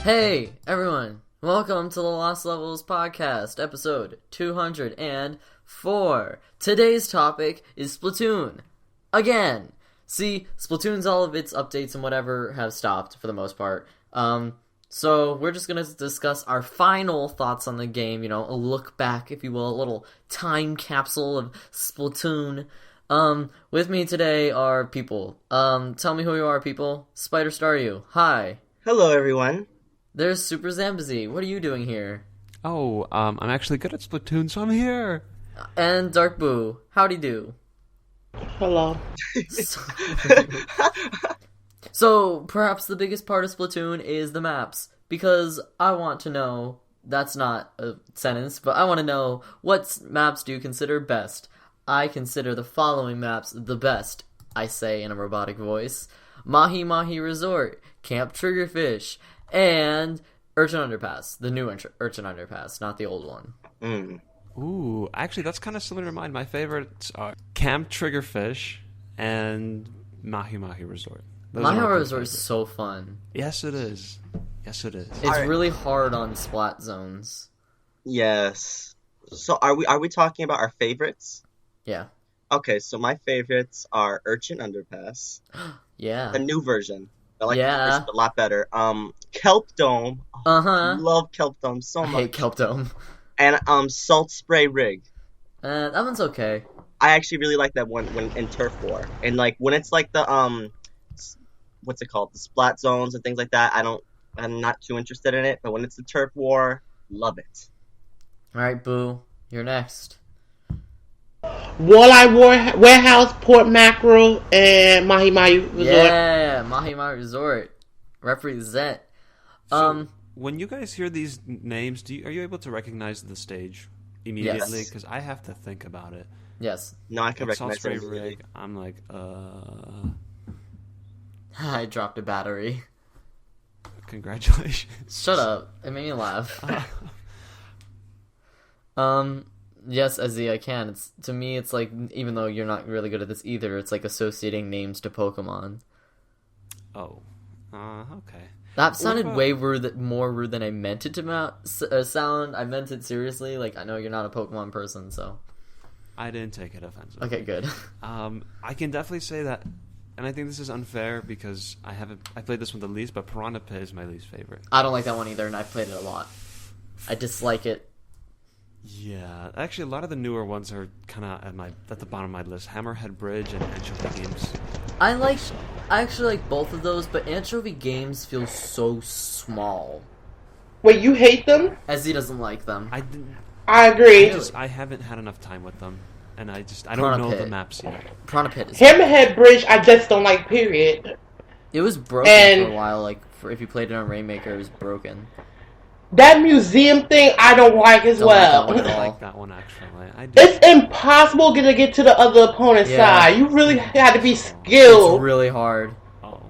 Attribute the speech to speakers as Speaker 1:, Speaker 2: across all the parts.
Speaker 1: Hey, everyone! Welcome to the Lost Levels podcast, episode 204. Today's topic is Splatoon. Again! See, Splatoon's all of its updates and whatever have stopped, for the most part. So we're just gonna discuss our final thoughts on the game, a look back, if you will, a little time capsule of Splatoon. With me today are people. Tell me who you are, people. SpiderStaryu, hi.
Speaker 2: Hello, everyone.
Speaker 1: There's SuperZambezi. What are you doing here?
Speaker 3: Oh, I'm actually good at Splatoon, so I'm here.
Speaker 1: And Dark Boo, howdy do.
Speaker 4: Hello.
Speaker 1: So, perhaps the biggest part of Splatoon is the maps, because I want to know, that's not a sentence, but I want to know, what maps do you consider best? I consider the following maps the best, I say in a robotic voice. Mahi Mahi Resort, Camp Triggerfish, and Urchin Underpass. The new Urchin Underpass, not the old one.
Speaker 3: Ooh, actually, that's kind of similar to mine. My favorites are Camp Triggerfish and Mahi Mahi Resort.
Speaker 1: Mahi Mahi Resort is so fun.
Speaker 3: Yes, it is. Yes, it is.
Speaker 1: It's really hard on splat zones.
Speaker 2: Yes. So are we talking about our favorites?
Speaker 1: Yeah.
Speaker 2: Okay, so my favorites are Urchin Underpass.
Speaker 1: Yeah.
Speaker 2: The new version. I like
Speaker 1: Yeah.
Speaker 2: the version a lot better. Kelp Dome. Love Kelp Dome so much.
Speaker 1: I hate Kelp Dome.
Speaker 2: And Salt Spray Rig.
Speaker 1: That one's okay.
Speaker 2: I actually really like that one when in Turf War. And like when it's like the what's it called? The splat zones and things like that. I'm not too interested in it, but when it's the Turf War, love it.
Speaker 1: Alright, Boo. You're next.
Speaker 4: Walleye Warehouse, Port Mackerel, and Mahi Mahi Resort.
Speaker 1: Yeah, Mahi Mahi Resort. Represent.
Speaker 3: So, when you guys hear these names, are you able to recognize the stage immediately? Because I have to think about it.
Speaker 1: Yes.
Speaker 2: No, I can recognize
Speaker 3: Salt
Speaker 2: it.
Speaker 3: Spray Rig, I'm like,
Speaker 1: I dropped a battery.
Speaker 3: Congratulations.
Speaker 1: Shut up. It made me laugh. Yes, Ezzy, I can. To me, it's like, even though you're not really good at this either, it's like associating names to Pokemon.
Speaker 3: Oh. Okay.
Speaker 1: That sounded way more rude than I meant it to sound. I meant it seriously. Like, I know you're not a Pokemon person, so.
Speaker 3: I didn't take it offensive.
Speaker 1: Okay, good.
Speaker 3: I can definitely say that, and I think this is unfair because I played this one the least, but Piranha Pit is my least favorite.
Speaker 1: I don't like that one either, and I've played it a lot. I dislike it.
Speaker 3: Yeah, actually, a lot of the newer ones are kind of at the bottom of my list. Hammerhead Bridge and Anchovy Games.
Speaker 1: I actually like both of those, but Anchovy Games feel so small.
Speaker 4: Wait, you hate them?
Speaker 1: Ezzy doesn't like them.
Speaker 4: I agree.
Speaker 3: I haven't had enough time with them, and I don't know the maps yet.
Speaker 1: Piranha Pit is
Speaker 4: Hammerhead Bridge, I just don't like, period.
Speaker 1: It was broken for a while, if you played it on Rainmaker, it was broken.
Speaker 4: That museum thing, I don't like as well.
Speaker 3: I like that one, actually.
Speaker 4: It's impossible to get to the other opponent's side. You really got to be skilled.
Speaker 1: It's really hard.
Speaker 3: Oh.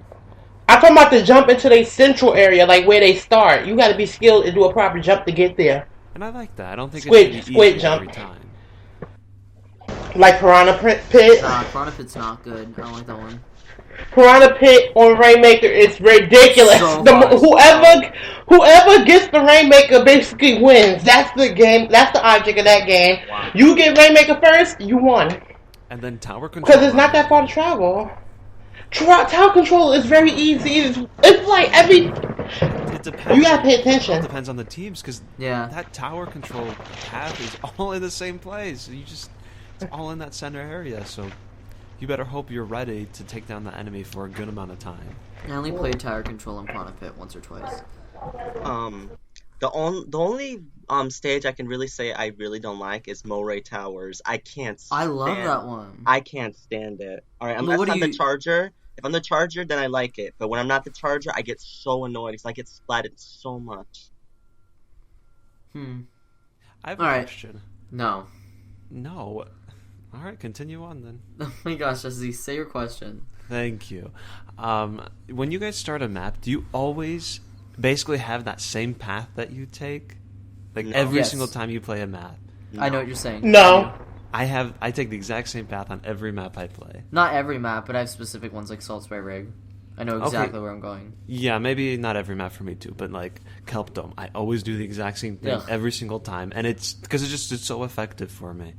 Speaker 4: I'm talking about the jump into their central area, like where they start. You got to be skilled and do a proper jump to get there.
Speaker 3: And I like that. I don't think
Speaker 4: Squid
Speaker 3: easy
Speaker 4: jump.
Speaker 3: every time.
Speaker 4: Like Piranha Pit.
Speaker 1: Nah, Piranha Pit's not good. I don't like that one.
Speaker 4: Piranha Pit on Rainmaker is ridiculous.
Speaker 1: So
Speaker 4: Whoever gets the Rainmaker basically wins. That's the game. That's the object of that game. Wow. You get Rainmaker first, you won.
Speaker 3: And then tower control.
Speaker 4: Because it's not that far to travel. Tower control is very easy. It's like every.
Speaker 3: It depends.
Speaker 4: You gotta pay attention.
Speaker 3: It depends on the teams because that tower control path is all in the same place. It's all in that center area. So. You better hope you're ready to take down the enemy for a good amount of time.
Speaker 1: I only played Tower Control in Piranha Pit once or twice.
Speaker 2: The only stage I can really say I really don't like is Moray Towers. I love
Speaker 1: that one.
Speaker 2: I can't stand it. Alright, unless I'm the Charger. If I'm the Charger, then I like it. But when I'm not the Charger, I get so annoyed because I get splatted so much.
Speaker 3: I have a question.
Speaker 1: No.
Speaker 3: All right, continue on then.
Speaker 1: Oh my gosh, Ezzy, say your question.
Speaker 3: Thank you. When you guys start a map, do you always basically have that same path that you take? Like every single time you play a map?
Speaker 1: No. I know what you're saying.
Speaker 4: No.
Speaker 3: I take the exact same path on every map I play.
Speaker 1: Not every map, but I have specific ones like Salt Spray Rig. I know exactly where I'm going.
Speaker 3: Yeah, maybe not every map for me too, but like Kelp Dome, I always do the exact same thing every single time, and it's because it's so effective for me.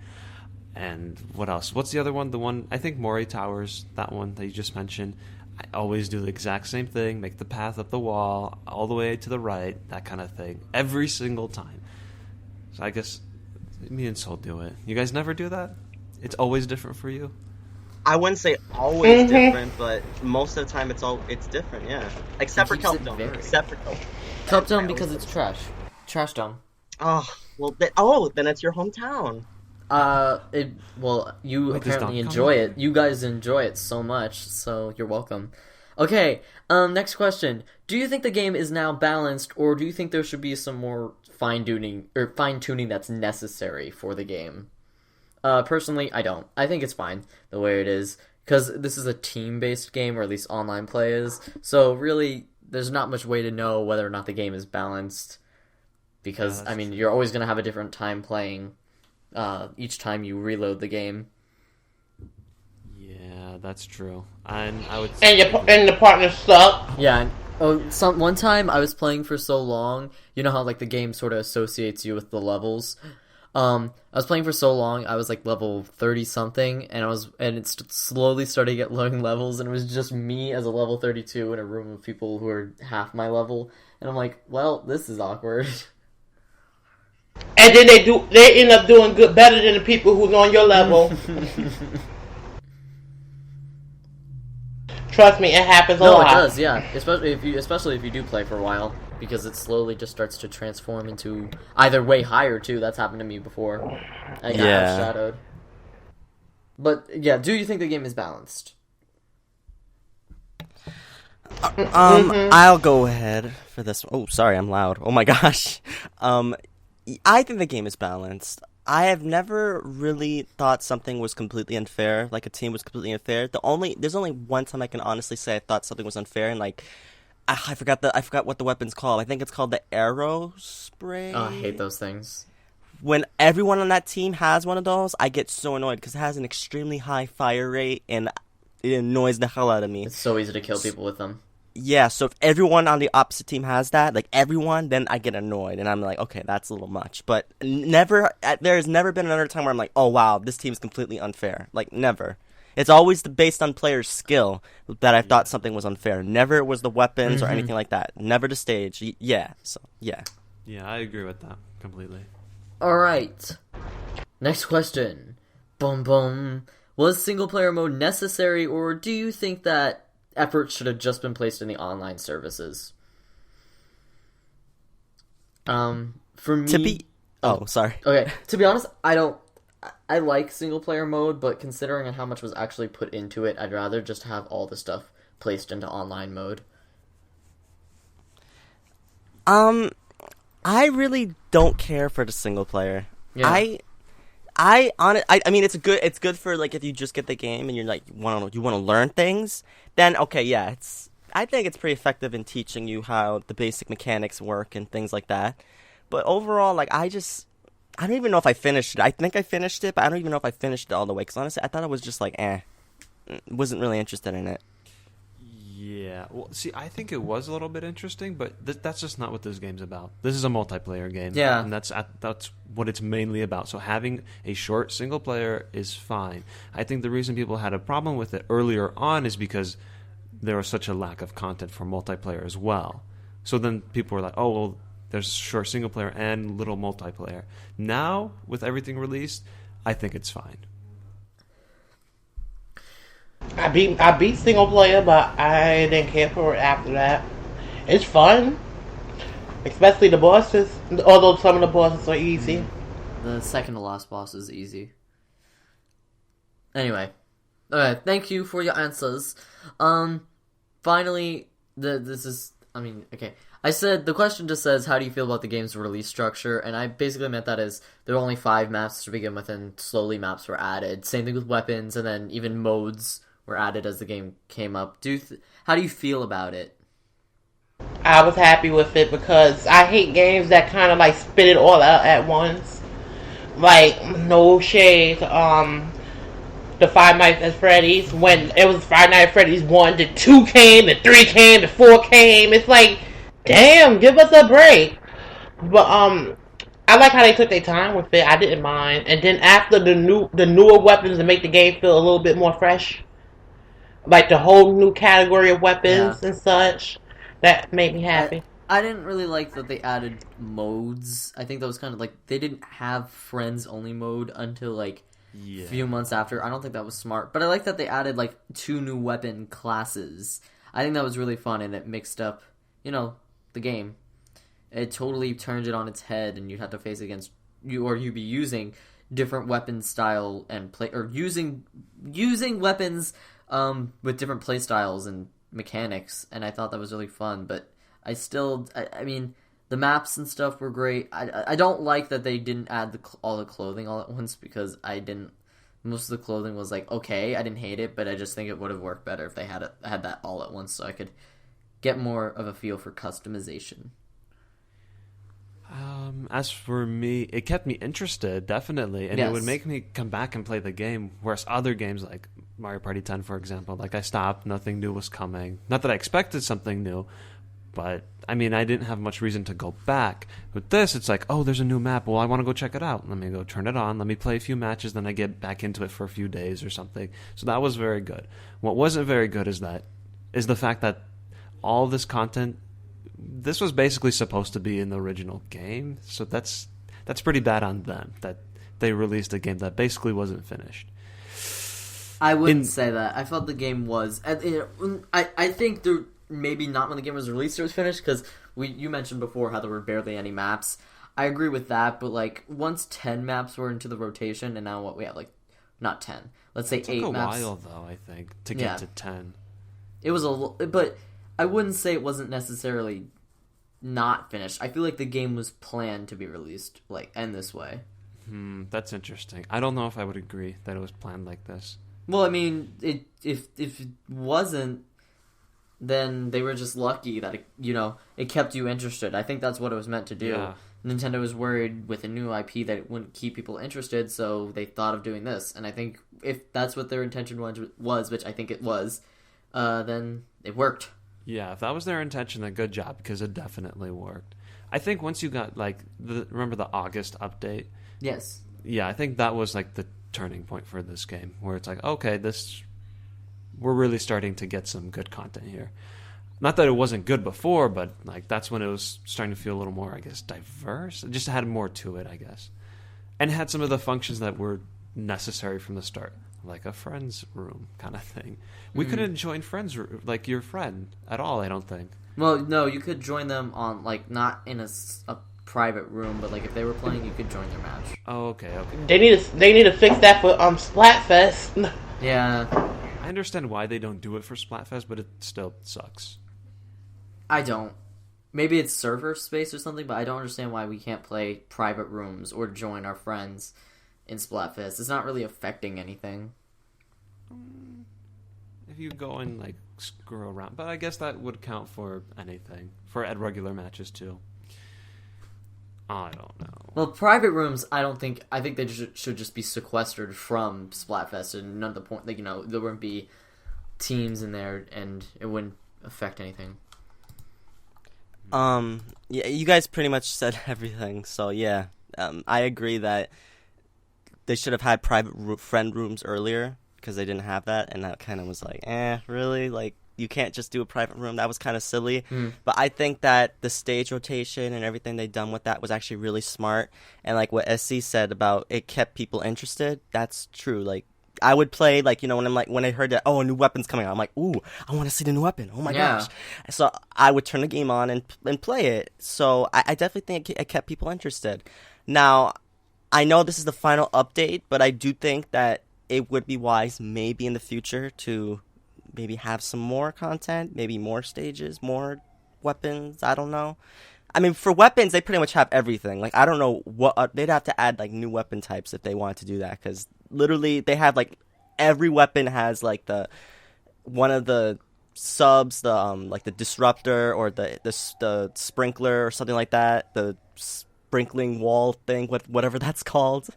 Speaker 3: And what else? What's the other one? The one I think Mori Towers, that one that you just mentioned. I always do the exact same thing, make the path up the wall all the way to the right, that kind of thing, every single time. So I guess me and Soul do it. You guys never do that? It's always different for you?
Speaker 2: I wouldn't say always different, but most of the time it's different, yeah. Except for Kelp Dome. Except for Kelp Dome.
Speaker 1: Kelp Dome because it's trash. Trash Dome.
Speaker 2: Oh, well, then it's your hometown.
Speaker 1: You apparently enjoy it. You guys enjoy it so much, so you're welcome. Okay, next question. Do you think the game is now balanced, or do you think there should be some more fine-tuning that's necessary for the game? Personally, I don't. I think it's fine the way it is, because this is a team-based game, or at least online play is, so really, there's not much way to know whether or not the game is balanced, because, you're always going to have a different time playing each time you reload the game.
Speaker 3: Yeah, that's true. And I would
Speaker 4: and the partners suck.
Speaker 1: Yeah. One time I was playing for so long, you know how like the game sort of associates you with the levels. I was playing for so long, I was like level 30 something, and it slowly started get loading levels, and it was just me as a level 32 in a room of people who are half my level, and I'm like, well, this is awkward.
Speaker 4: And then they end up doing better than the people who's on your level. Trust me, it happens a lot.
Speaker 1: No, it does, yeah. Especially if you do play for a while, because it slowly just starts to transform into either way higher too. That's happened to me before. I got outshadowed. But yeah, do you think the game is balanced?
Speaker 5: I'll go ahead for this. Oh, sorry, I'm loud. Oh my gosh. I think the game is balanced. I have never really thought something was completely unfair, like a team was completely unfair. There's only one time I can honestly say I thought something was unfair, and like I forgot what the weapon's called. I think it's called the arrow spray.
Speaker 1: Oh, I hate those things.
Speaker 5: When everyone on that team has one of those, I get so annoyed because it has an extremely high fire rate and it annoys the hell out of me.
Speaker 1: It's so easy to kill people with them.
Speaker 5: Yeah, so if everyone on the opposite team has that, like everyone, then I get annoyed, and I'm like, okay, that's a little much. But there has never been another time where I'm like, oh wow, this team's completely unfair. Like, never. It's always based on players' skill that I thought something was unfair. Never it was the weapons or anything like that. Never the stage. Yeah, so, yeah.
Speaker 3: Yeah, I agree with that completely.
Speaker 1: Alright. Next question. Boom boom. Was single-player mode necessary, or do you think that effort should have just been placed in the online services? For me...
Speaker 5: sorry.
Speaker 1: Okay, to be honest, I like single-player mode, but considering how much was actually put into it, I'd rather just have all the stuff placed into online mode.
Speaker 5: I really don't care for the single player.
Speaker 1: Yeah.
Speaker 5: I mean, it's good for like if you just get the game and you're like you want to learn things. Then okay, yeah, I think it's pretty effective in teaching you how the basic mechanics work and things like that. But overall, like I don't even know if I finished it. I think I finished it, but I don't even know if I finished it all the way. Because honestly, I thought it was just like wasn't really interested in it.
Speaker 3: Yeah, well, see, I think it was a little bit interesting, but that's just not what this game's about. This is a multiplayer game,
Speaker 1: yeah,
Speaker 3: and that's what it's mainly about. So having a short single player is fine. I think the reason people had a problem with it earlier on is because there was such a lack of content for multiplayer as well. So then people were like, oh, well, there's short single player and little multiplayer. Now, with everything released, I think it's fine.
Speaker 4: I beat single player, but I didn't care for it after that. It's fun, especially the bosses. Although some of the bosses are easy.
Speaker 1: The second to last boss is easy. Anyway, okay, thank you for your answers. Finally, I said the question just says, how do you feel about the game's release structure? And I basically meant that as there were only 5 maps to begin with, and slowly maps were added. Same thing with weapons, and then even modes were added as the game came up. How do you feel about it?
Speaker 4: I was happy with it because I hate games that kind of like spit it all out at once. Like, no shade. the Five Nights at Freddy's when it was Five Nights at Freddy's 1, the 2 came, the 3 came, the 4 came. It's like, damn, give us a break. But I like how they took their time with it. I didn't mind. And then after the newer weapons to make the game feel a little bit more fresh, like the whole new category of weapons and such, that made me happy.
Speaker 1: I didn't really like that they added modes. I think that was kind of like they didn't have friends only mode until like a few months after. I don't think that was smart. But I like that they added like 2 new weapon classes. I think that was really fun, and it mixed up, the game. It totally turned it on its head, and you'd have to face against you, or you'd be using different weapon style and play, or using weapons with different play styles and mechanics. And I thought that was really fun. But I mean, the maps and stuff were great. I don't like that they didn't add all the clothing all at once, because most of the clothing was like, okay, I didn't hate it, but I just think it would have worked better if they had that all at once, so I could get more of a feel for customization.
Speaker 3: As for me, it kept me interested, definitely, and it would make me come back and play the game, whereas other games like Mario Party 10, for example, like I stopped, nothing new was coming. Not that I expected something new, but I mean, I didn't have much reason to go back. With this, it's like, oh, there's a new map, well, I want to go check it out. Let me go turn it on, let me play a few matches, then I get back into it for a few days or something. So that was very good. What wasn't very good is the fact that all this content, this was basically supposed to be in the original game, so that's pretty bad on them, that they released a game that basically wasn't finished.
Speaker 1: I wouldn't say that. I felt the game was... I think maybe not when the game was released it was finished, because you mentioned before how there were barely any maps. I agree with that, but like once 10 maps were into the rotation, and now what we have, like, not 10, let's say 8 maps. It took a while,
Speaker 3: though, I think, to get to 10.
Speaker 1: It was but I wouldn't say it wasn't necessarily not finished. I feel like the game was planned to be released in this way.
Speaker 3: That's interesting. I don't know if I would agree that it was planned like this.
Speaker 1: Well, I mean, if it wasn't, then they were just lucky that it kept you interested. I think that's what it was meant to do. Yeah. Nintendo was worried with a new IP that it wouldn't keep people interested, so they thought of doing this. And I think if that's what their intention was, which I think it was, then it worked.
Speaker 3: Yeah, if that was their intention, then good job, because it definitely worked. I think once you got, remember the August update?
Speaker 1: Yes.
Speaker 3: Yeah, I think that was, the turning point for this game, where it's like, okay, we're really starting to get some good content here. Not that it wasn't good before, but, that's when it was starting to feel a little more, I guess, diverse. It just had more to it, I guess. And it had some of the functions that were necessary from the start. Like a friend's room kind of thing. We couldn't join friends, your friend, at all, I don't think.
Speaker 1: Well, no, you could join them on, not in a private room, but, if they were playing, you could join their match.
Speaker 3: Oh, okay.
Speaker 4: They need to fix that for Splatfest.
Speaker 1: Yeah.
Speaker 3: I understand why they don't do it for Splatfest, but it still sucks.
Speaker 1: I don't. Maybe it's server space or something, but I don't understand why we can't play private rooms or join our friends in Splatfest. It's not really affecting anything.
Speaker 3: If you go and screw around, but I guess that would count for anything, for at regular matches too. I don't know.
Speaker 1: Well, private rooms, I think they should just be sequestered from Splatfest, and none of the point, there wouldn't be teams in there, and it wouldn't affect anything.
Speaker 5: Yeah, you guys pretty much said everything, so yeah, I agree that they should have had private friend rooms earlier, because they didn't have that, and that kind of was really? You can't just do a private room. That was kind of silly. But I think that the stage rotation and everything they done with that was actually really smart. And what SC said about it kept people interested, that's true. I would play, when I heard that, a new weapon's coming out, I'm like, ooh, I want to see the new weapon. Oh my gosh. So I would turn the game on and play it. So I definitely think it kept people interested. Now, I know this is the final update, but I do think that it would be wise maybe in the future to maybe have some more content, maybe more stages, more weapons, I don't know. I mean, for weapons, they pretty much have everything. I don't know what... they'd have to add, new weapon types if they wanted to do that, because literally they have, every weapon has, one of the subs, the disruptor or the sprinkler or something like that, the sprinkling wall thing, whatever that's called.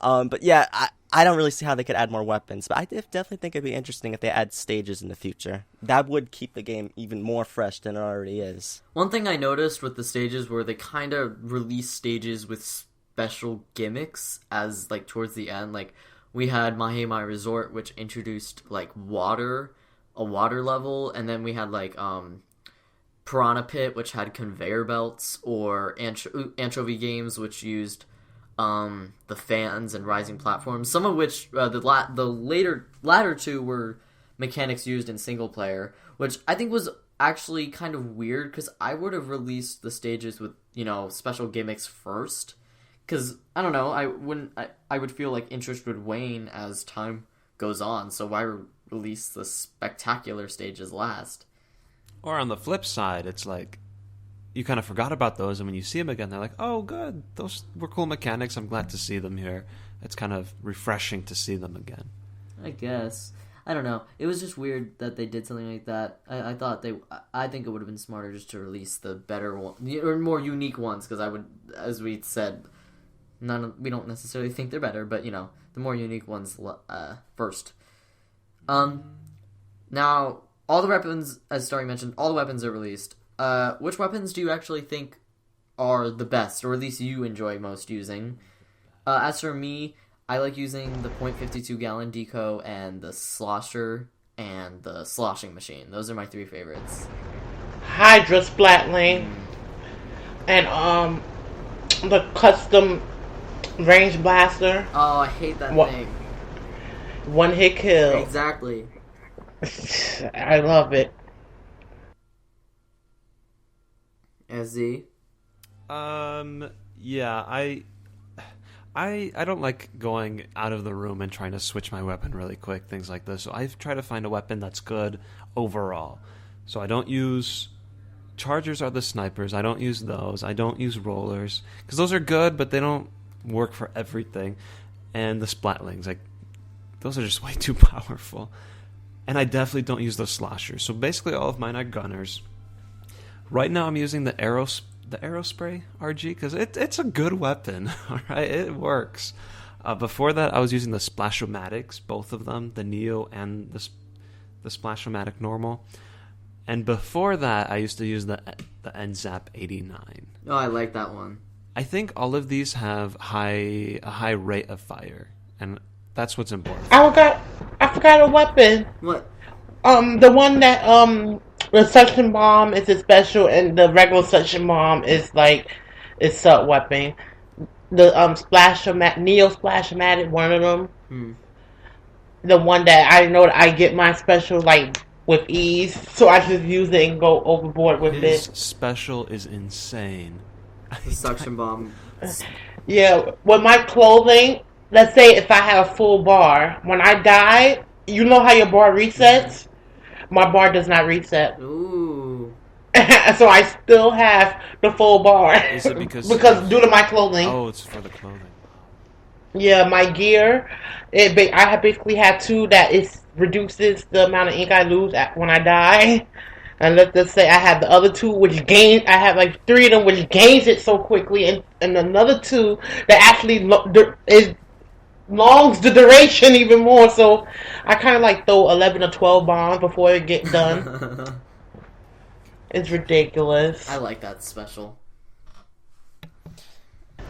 Speaker 5: But yeah, I don't really see how they could add more weapons. But I definitely think it'd be interesting if they add stages in the future. That would keep the game even more fresh than it already is.
Speaker 1: One thing I noticed with the stages were they kind of released stages with special gimmicks as, like, towards the end. Like, we had Mahe Mai Resort, which introduced, like, a water level, and then we had, like, Piranha Pit, which had conveyor belts, or Anchovy Games, which used the fans and rising platforms. Some of which the latter two were mechanics used in single player, which I think was actually kind of weird because I would have released the stages with special gimmicks first. Because I don't know, I would feel like interest would wane as time goes on. So why release the spectacular stages last?
Speaker 3: Or on the flip side, it's like you kind of forgot about those, and when you see them again, they're like, oh, good, those were cool mechanics. I'm glad to see them here. It's kind of refreshing to see them again.
Speaker 1: I guess. I don't know. It was just weird that they did something like that. I think it would have been smarter just to release the better one, or more unique ones, because I would, as we said, we don't necessarily think they're better, but the more unique ones first. Now, all the weapons, as Starry mentioned, all the weapons are released. Which weapons do you actually think are the best, or at least you enjoy most using? As for me, I like using the .52 gallon deco and the slosher and the sloshing machine. Those are my three favorites.
Speaker 4: Hydra Splatling and the custom range blaster.
Speaker 1: Oh, I hate that thing.
Speaker 4: One hit kill.
Speaker 1: Exactly.
Speaker 4: I love it.
Speaker 1: SZ?
Speaker 3: Yeah, I don't like going out of the room and trying to switch my weapon really quick, things like this. So I try to find a weapon that's good overall. So I don't use... Chargers are the snipers. I don't use those. I don't use rollers. Because those are good, but they don't work for everything. And the splatlings, like, those are just way too powerful. And I definitely don't use those sloshers. So basically all of mine are gunners. Right now I'm using the Aerospray RG because it's a good weapon. All right, it works. Before that, I was using the Splasho-matics, both of them, the Neo and the Splasho-matic normal. And before that, I used to use the NZAP 89.
Speaker 1: Oh, I like that one.
Speaker 3: I think all of these have a high rate of fire, and that's what's important.
Speaker 4: I forgot a weapon.
Speaker 1: What?
Speaker 4: The one that the suction bomb is a special, and the regular suction bomb is sub weapon. The Neo Splashomatic, one of them. The one that I know that I get my special with ease, so I just use it and go overboard with
Speaker 3: His
Speaker 4: it.
Speaker 3: Special is insane.
Speaker 1: The suction bomb.
Speaker 4: Yeah, with my clothing, let's say if I have a full bar, when I die, you know how your bar resets? My bar does not reset.
Speaker 1: Ooh.
Speaker 4: So I still have the full bar.
Speaker 3: Is it because
Speaker 4: due to my clothing?
Speaker 3: Oh, it's for the clothing.
Speaker 4: Yeah, my gear. I basically have two that reduces the amount of ink I lose when I die. And let's just say I have the other two, which gain. I have three of them, which gains it so quickly, and another two that actually longs the duration even more. So I kind of throw 11 or 12 bombs before it gets done. It's ridiculous.
Speaker 1: I like that special.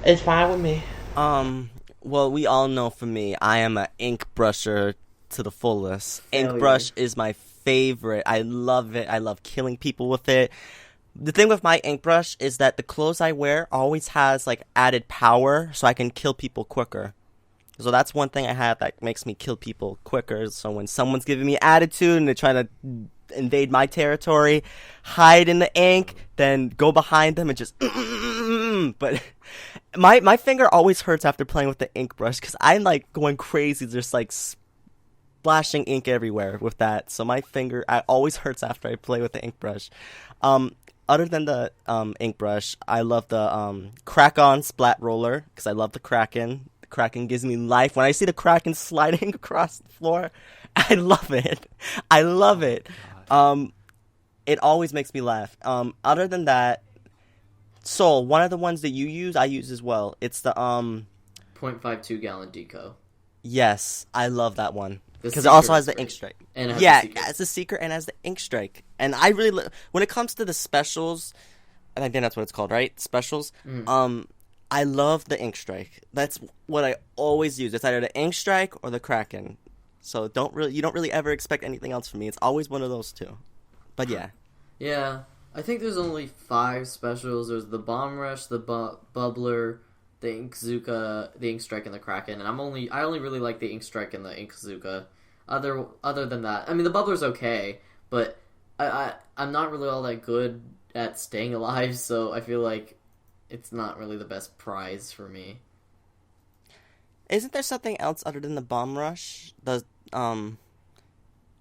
Speaker 4: It's fine with me.
Speaker 5: Well, we all know for me, I am an ink brusher to the fullest. Ink brush is my favorite. I love it. I love killing people with it. The thing with my ink brush is that the clothes I wear always has added power, so I can kill people quicker. So that's one thing I have that makes me kill people quicker. So when someone's giving me attitude and they're trying to invade my territory, hide in the ink, then go behind them and just but my finger always hurts after playing with the ink brush because I'm going crazy, just splashing ink everywhere with that. So my finger always hurts after I play with the ink brush. Other than the ink brush, I love the Crack-On Splat Roller because I love the Kraken. The Kraken gives me life. When I see the Kraken sliding across the floor, I love it. I love it. It always makes me laugh. Other than that, Soul, one of the ones that you use, I use as well. It's the
Speaker 1: 0.52 gallon deco.
Speaker 5: Yes, I love that one
Speaker 1: The
Speaker 5: because it also
Speaker 1: secret
Speaker 5: has
Speaker 1: is
Speaker 5: the
Speaker 1: great.
Speaker 5: ink strike.
Speaker 1: And it has
Speaker 5: Yeah,
Speaker 1: the secret.
Speaker 5: as a secret and as the ink strike. And I really when it comes to the specials, and I think that's what it's called, right? Specials. I love the ink strike. That's what I always use. It's either the ink strike or the Kraken. So you don't really ever expect anything else from me. It's always one of those two. But yeah.
Speaker 1: Yeah, I think there's only 5 specials. There's the Bomb Rush, the Bubbler, the Inkzuka, the Ink Strike, and the Kraken. And I only really like the Ink Strike and the Inkzuka. Other than that, I mean the Bubbler's okay, but I'm not really all that good at staying alive, so I feel like it's not really the best prize for me.
Speaker 5: Isn't there something else other than the Bomb Rush? The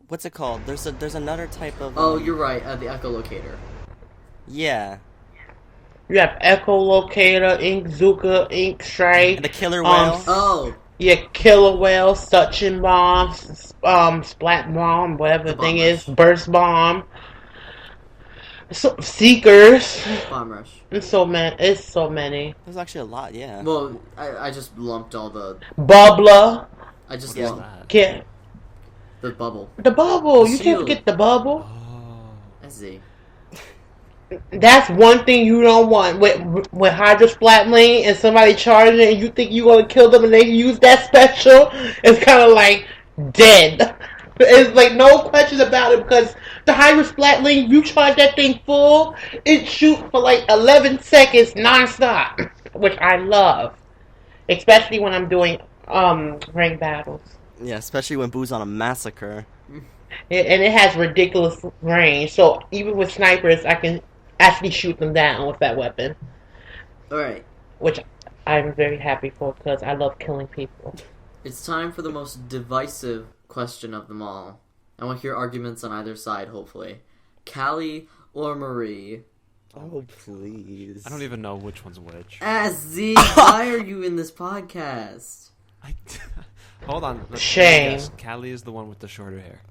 Speaker 5: what's it called? There's another type of
Speaker 1: Oh, you're right. The Echolocator.
Speaker 5: Yeah.
Speaker 4: You have Echolocator, Inkzuka, Ink Strike.
Speaker 5: The Killer Whale.
Speaker 1: Oh,
Speaker 4: Yeah, Killer Whale, Suction Bomb, Splat Bomb, whatever the
Speaker 1: Bomb
Speaker 4: thing
Speaker 1: Rush.
Speaker 4: is, Burst Bomb. Seekers.
Speaker 1: Bomb Rush.
Speaker 4: It's so many.
Speaker 5: There's actually a lot, yeah.
Speaker 1: Well, I just lumped all the.
Speaker 4: Bubbler.
Speaker 1: I just
Speaker 3: What is
Speaker 1: lumped
Speaker 3: that?
Speaker 4: Get
Speaker 1: the bubble.
Speaker 4: the bubble. You can't
Speaker 1: Shield.
Speaker 4: forget the bubble.
Speaker 3: Oh.
Speaker 1: SZ.
Speaker 4: That's one thing you don't want with Hydra Splat Lane and somebody charging and you think you're gonna kill them and they use that special. It's kind of like dead. It's like no questions about it because the Hydra Splat Lane, you charge that thing full, it shoots for like 11 seconds nonstop, which I love, especially when I'm doing ranked battles.
Speaker 5: Yeah, especially when Boo's on a massacre.
Speaker 4: And it has ridiculous range, so even with snipers, I can actually shoot them down with that weapon,
Speaker 1: Alright,
Speaker 4: which I'm very happy for because I love killing people.
Speaker 1: it's time for the most divisive question of them all. I want to hear arguments on either side, hopefully. Callie or Marie?
Speaker 5: Oh, please.
Speaker 3: I don't even know which one's which.
Speaker 1: SZ, why are you in this podcast?
Speaker 3: Hold on. let me
Speaker 4: Shame.
Speaker 3: guess. Callie is the one with the shorter hair.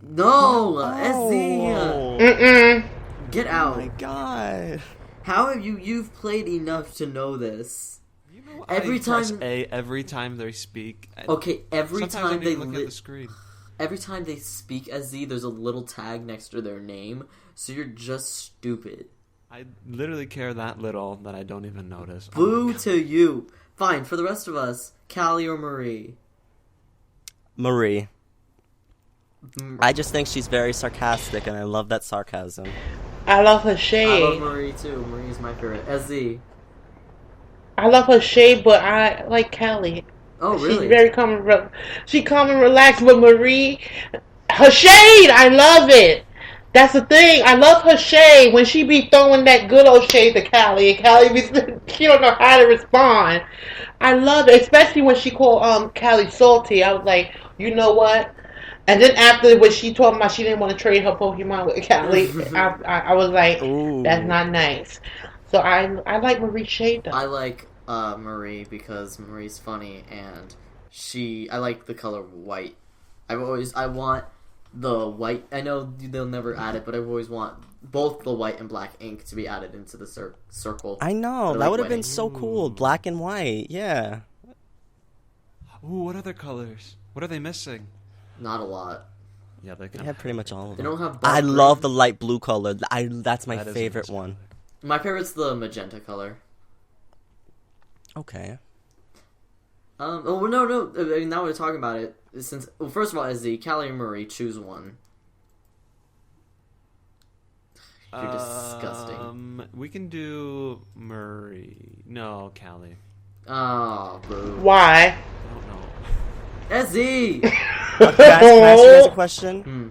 Speaker 1: No!
Speaker 5: Oh.
Speaker 4: Mm-mm.
Speaker 1: Get
Speaker 5: Oh
Speaker 1: out.
Speaker 5: my god.
Speaker 1: How have you've played enough to know this?
Speaker 3: You know,
Speaker 1: Every
Speaker 3: I press
Speaker 1: time-
Speaker 3: A every time they speak.
Speaker 1: Okay, every
Speaker 3: Sometimes I
Speaker 1: time
Speaker 3: don't
Speaker 1: they
Speaker 3: even look at the screen.
Speaker 1: every time they speak SZ, there's a little tag next to their name, so you're just stupid.
Speaker 3: I literally care that little that I don't even notice. Oh
Speaker 1: Boo
Speaker 3: my God.
Speaker 1: to you. Fine, for the rest of us, Callie or Marie?
Speaker 5: Marie. I just think she's very sarcastic, and I love that sarcasm.
Speaker 4: I love her
Speaker 1: I
Speaker 4: shade.
Speaker 1: love Marie too. Marie's my favorite. SZ.
Speaker 4: I love her shade, but I like Callie.
Speaker 1: Oh, really?
Speaker 4: She's very calm and she calm and relaxed, but Marie, her shade, I love it. That's the thing. I love her shade when she be throwing that good old shade to Callie, and Callie be, she don't know how to respond. I love it, especially when she called Callie salty. I was like, you know what? And then after when she told me she didn't want to trade her Pokemon with Callie, I was like,
Speaker 5: Ooh.
Speaker 4: that's not nice. So I like Marie's shade though.
Speaker 1: I like Marie because Marie's funny and I like the color white. I want the white. I know they'll never add it, but I always want both the white and black ink to be added into the circle.
Speaker 5: I know,
Speaker 1: They're
Speaker 5: that
Speaker 1: like
Speaker 5: would have been
Speaker 1: wedding.
Speaker 5: so cool. Black and white, yeah.
Speaker 3: Ooh, what other colors? What are they missing?
Speaker 1: Not a lot.
Speaker 3: Yeah, they
Speaker 5: They
Speaker 3: kind
Speaker 5: have pretty much all of
Speaker 1: They
Speaker 5: them.
Speaker 1: don't have.
Speaker 5: I
Speaker 1: dark
Speaker 5: love
Speaker 1: green.
Speaker 5: the light blue color. That's my
Speaker 3: That is a
Speaker 5: favorite
Speaker 3: nice
Speaker 5: one.
Speaker 3: color.
Speaker 1: My favorite's the magenta color.
Speaker 5: Okay.
Speaker 1: Oh no. I mean, now we're talking about it. First of all, SZ, Callie and Marie, choose one. You're disgusting.
Speaker 3: We can do Murray. No, Callie.
Speaker 1: Oh, boo.
Speaker 4: Why?
Speaker 3: I don't know.
Speaker 1: SZ!
Speaker 5: Can I ask you guys a question?
Speaker 1: Hmm.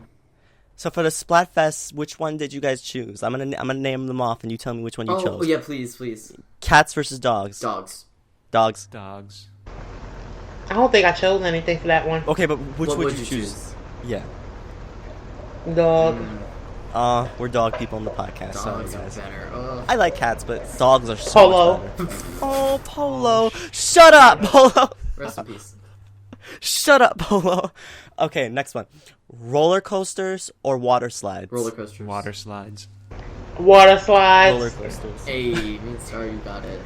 Speaker 5: So for the Splatfest, which one did you guys choose? I'm gonna name them off, and you tell me which one you
Speaker 1: Oh,
Speaker 5: chose.
Speaker 1: yeah, please.
Speaker 5: Cats versus dogs.
Speaker 1: Dogs.
Speaker 5: Dogs.
Speaker 3: Dogs.
Speaker 4: I don't think I chose anything for that one.
Speaker 5: Okay, but which
Speaker 1: What
Speaker 5: would you choose? Yeah.
Speaker 4: Dog.
Speaker 1: Hmm.
Speaker 5: We're dog people on the podcast. Sorry,
Speaker 1: Dogs are
Speaker 5: guys.
Speaker 1: better. Ugh.
Speaker 5: I like cats, but dogs are so
Speaker 4: Polo.
Speaker 5: much better. Oh, Polo! Shut up, Polo!
Speaker 1: Rest in peace.
Speaker 5: Shut up, Polo. Okay, next one. Roller coasters or water slides?
Speaker 1: Roller coasters.
Speaker 3: Water slides.
Speaker 4: Water slides.
Speaker 5: roller coasters.
Speaker 1: Hey, me and Star, you got it.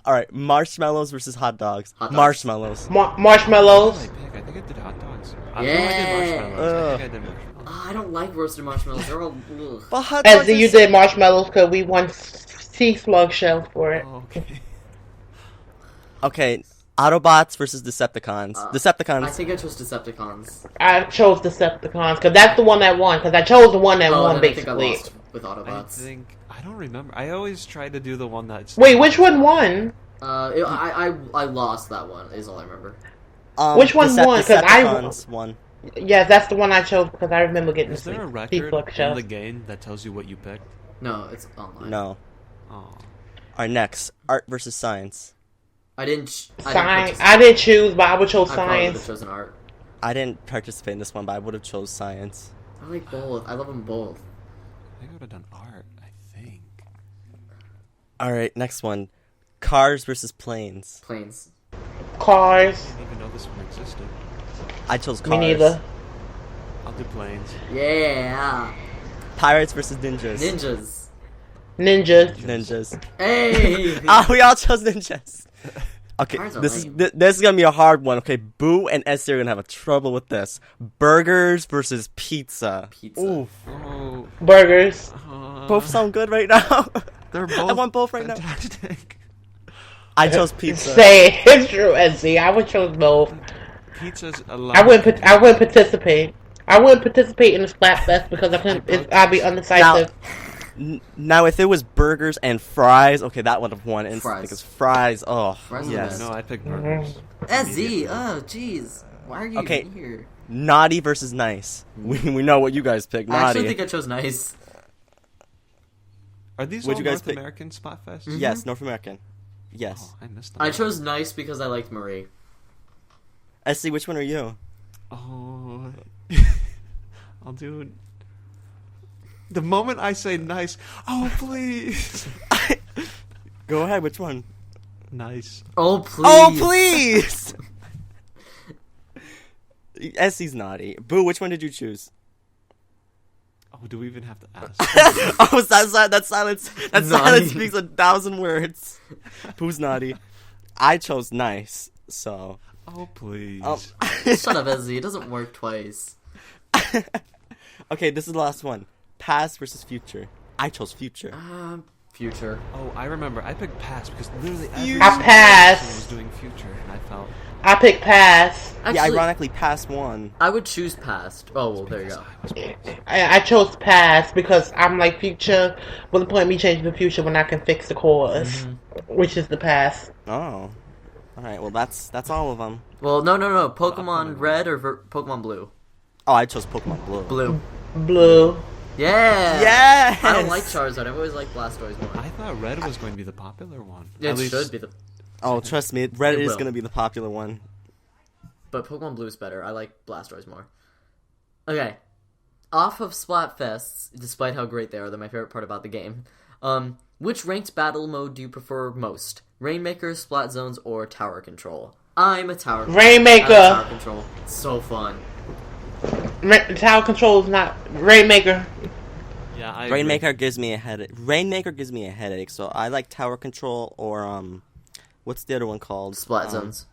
Speaker 5: All right, marshmallows versus hot dogs.
Speaker 1: Hot dogs.
Speaker 5: Marshmallows.
Speaker 4: Marshmallows.
Speaker 3: I think I did hot dogs. I
Speaker 1: Yeah.
Speaker 3: think I did marshmallows. I think I did marshmallows.
Speaker 1: I don't like roasted marshmallows. They're all. Ugh.
Speaker 5: But hot
Speaker 4: And
Speaker 5: dogs
Speaker 4: then you
Speaker 5: is-
Speaker 4: did marshmallows because we won sea slug shells for it.
Speaker 3: Oh, okay.
Speaker 5: Okay, Autobots versus Decepticons.
Speaker 1: I
Speaker 5: Decepticons.
Speaker 1: think I chose Decepticons.
Speaker 4: I chose Decepticons because that's the one that won. Because I chose the one that
Speaker 1: Oh,
Speaker 4: won
Speaker 1: then I think I
Speaker 4: basically.
Speaker 1: lost with Autobots.
Speaker 3: I don't remember. I always try to do the one that's.
Speaker 4: Wait, which one won?
Speaker 1: I lost that one. Is all I remember.
Speaker 4: Which one won? 'Cause I-
Speaker 5: Decepticons won.
Speaker 4: Yes, that's the one I chose because I remember getting
Speaker 3: Is there a
Speaker 4: sea
Speaker 3: record
Speaker 4: slug
Speaker 3: in
Speaker 4: shells.
Speaker 3: the game that tells you what you picked?
Speaker 1: No, it's online.
Speaker 5: No.
Speaker 3: Oh.
Speaker 5: All right, next, art versus science.
Speaker 1: I didn't.
Speaker 4: Science. I didn't choose, but I would chose
Speaker 1: I probably would have
Speaker 4: science.
Speaker 1: chosen art.
Speaker 5: I didn't participate in this one, but I would have chose science.
Speaker 1: I like both. I love them both.
Speaker 3: I think I would have done art. I think.
Speaker 5: All right, next one, cars versus planes.
Speaker 1: Planes.
Speaker 4: Cars.
Speaker 3: I didn't even know this one existed.
Speaker 5: I chose
Speaker 4: Me
Speaker 5: cars.
Speaker 4: neither.
Speaker 3: I'll do planes.
Speaker 1: Yeah.
Speaker 5: Pirates versus ninjas.
Speaker 1: Ninjas.
Speaker 4: Ninjas.
Speaker 5: Ninjas.
Speaker 1: Hey.
Speaker 5: We all chose ninjas. Okay,
Speaker 1: Cars are
Speaker 5: this is
Speaker 1: lame.
Speaker 5: this is gonna be a hard one. Okay, Boo and Essie are gonna have a trouble with this. Burgers versus pizza.
Speaker 1: Pizza.
Speaker 5: Ooh,
Speaker 3: Oh.
Speaker 4: Burgers.
Speaker 5: both sound good right now.
Speaker 3: They're both.
Speaker 5: I want both right now.
Speaker 3: fantastic.
Speaker 5: I chose pizza.
Speaker 4: Say it's true, NC. I would choose both.
Speaker 3: Pizza's a lot.
Speaker 4: I wouldn't participate. I wouldn't participate in the Splatfest because I couldn't. I'd be undecisive.
Speaker 5: Now, if it was burgers and fries, okay, that would have won instantly.
Speaker 1: Fries.
Speaker 5: Because fries, oh,
Speaker 1: Fries are
Speaker 5: yes.
Speaker 1: the
Speaker 3: No, I picked burgers.
Speaker 1: SZ. Oh, jeez. Why are you
Speaker 5: Okay.
Speaker 1: even here?
Speaker 5: Naughty versus nice. We know what you guys picked.
Speaker 1: I
Speaker 5: Naughty.
Speaker 1: actually think I chose nice.
Speaker 3: Are these
Speaker 5: What'd
Speaker 3: all
Speaker 5: you guys
Speaker 3: North
Speaker 5: pick?
Speaker 3: American Splatfests?
Speaker 5: Yes, North American. Yes.
Speaker 3: Oh, I missed them.
Speaker 1: I chose nice because I liked Marie.
Speaker 5: Essie, which one are you?
Speaker 3: Oh, I'll do. The moment I say nice, oh please,
Speaker 5: Go ahead, which one?
Speaker 3: nice.
Speaker 1: Oh, please.
Speaker 5: Oh, please! Essie's naughty. Boo, which one did you choose?
Speaker 3: Oh, do we even have to ask?
Speaker 5: Oh, that silence. That silence
Speaker 1: Naughty.
Speaker 5: speaks 1,000 words. Boo's naughty. I chose nice, so.
Speaker 3: Oh please.
Speaker 1: Shut up, SZ. It doesn't work twice.
Speaker 5: Okay, this is the last one. Past versus future. I chose future.
Speaker 1: Future.
Speaker 3: Oh, I remember. I picked past because literally every
Speaker 5: You-
Speaker 4: I
Speaker 3: single
Speaker 4: passed.
Speaker 3: person was doing future, and I felt.
Speaker 4: I picked pass.
Speaker 1: Actually,
Speaker 5: Yeah, ironically, past one.
Speaker 1: I would choose past. Oh, well, there you go.
Speaker 4: I chose pass because I'm like future. What's the point of me changing the future when I can fix the cause, which is the past?
Speaker 5: Oh. Alright, well, that's all of them.
Speaker 1: Well, no. Pokemon Red or Pokemon Blue?
Speaker 5: Oh, I chose Pokemon Blue.
Speaker 1: Blue.
Speaker 4: Blue.
Speaker 1: Yeah.
Speaker 5: Yes!
Speaker 1: I don't like Charizard. I've always liked Blastoise more.
Speaker 3: I thought red was going to be the popular one.
Speaker 1: It
Speaker 3: At least,
Speaker 1: should be
Speaker 5: Oh, trust me, Red
Speaker 1: It
Speaker 5: is
Speaker 1: will.
Speaker 5: going to be the popular one.
Speaker 1: but Pokemon Blue's better. I like Blastoise more. Okay. Off of Splatfests, despite how great they are, they're my favorite part about the game. Which ranked battle mode do you prefer most? Rainmaker, Splat Zones, or Tower Control? I'm a Tower
Speaker 4: Rainmaker.
Speaker 1: I'm a Tower Control. It's so fun.
Speaker 4: Tower control is not Rainmaker.
Speaker 3: Yeah, I agree.
Speaker 5: Rainmaker gives me a headache, so I like Tower Control or, what's the other one called?
Speaker 1: Splat Zones.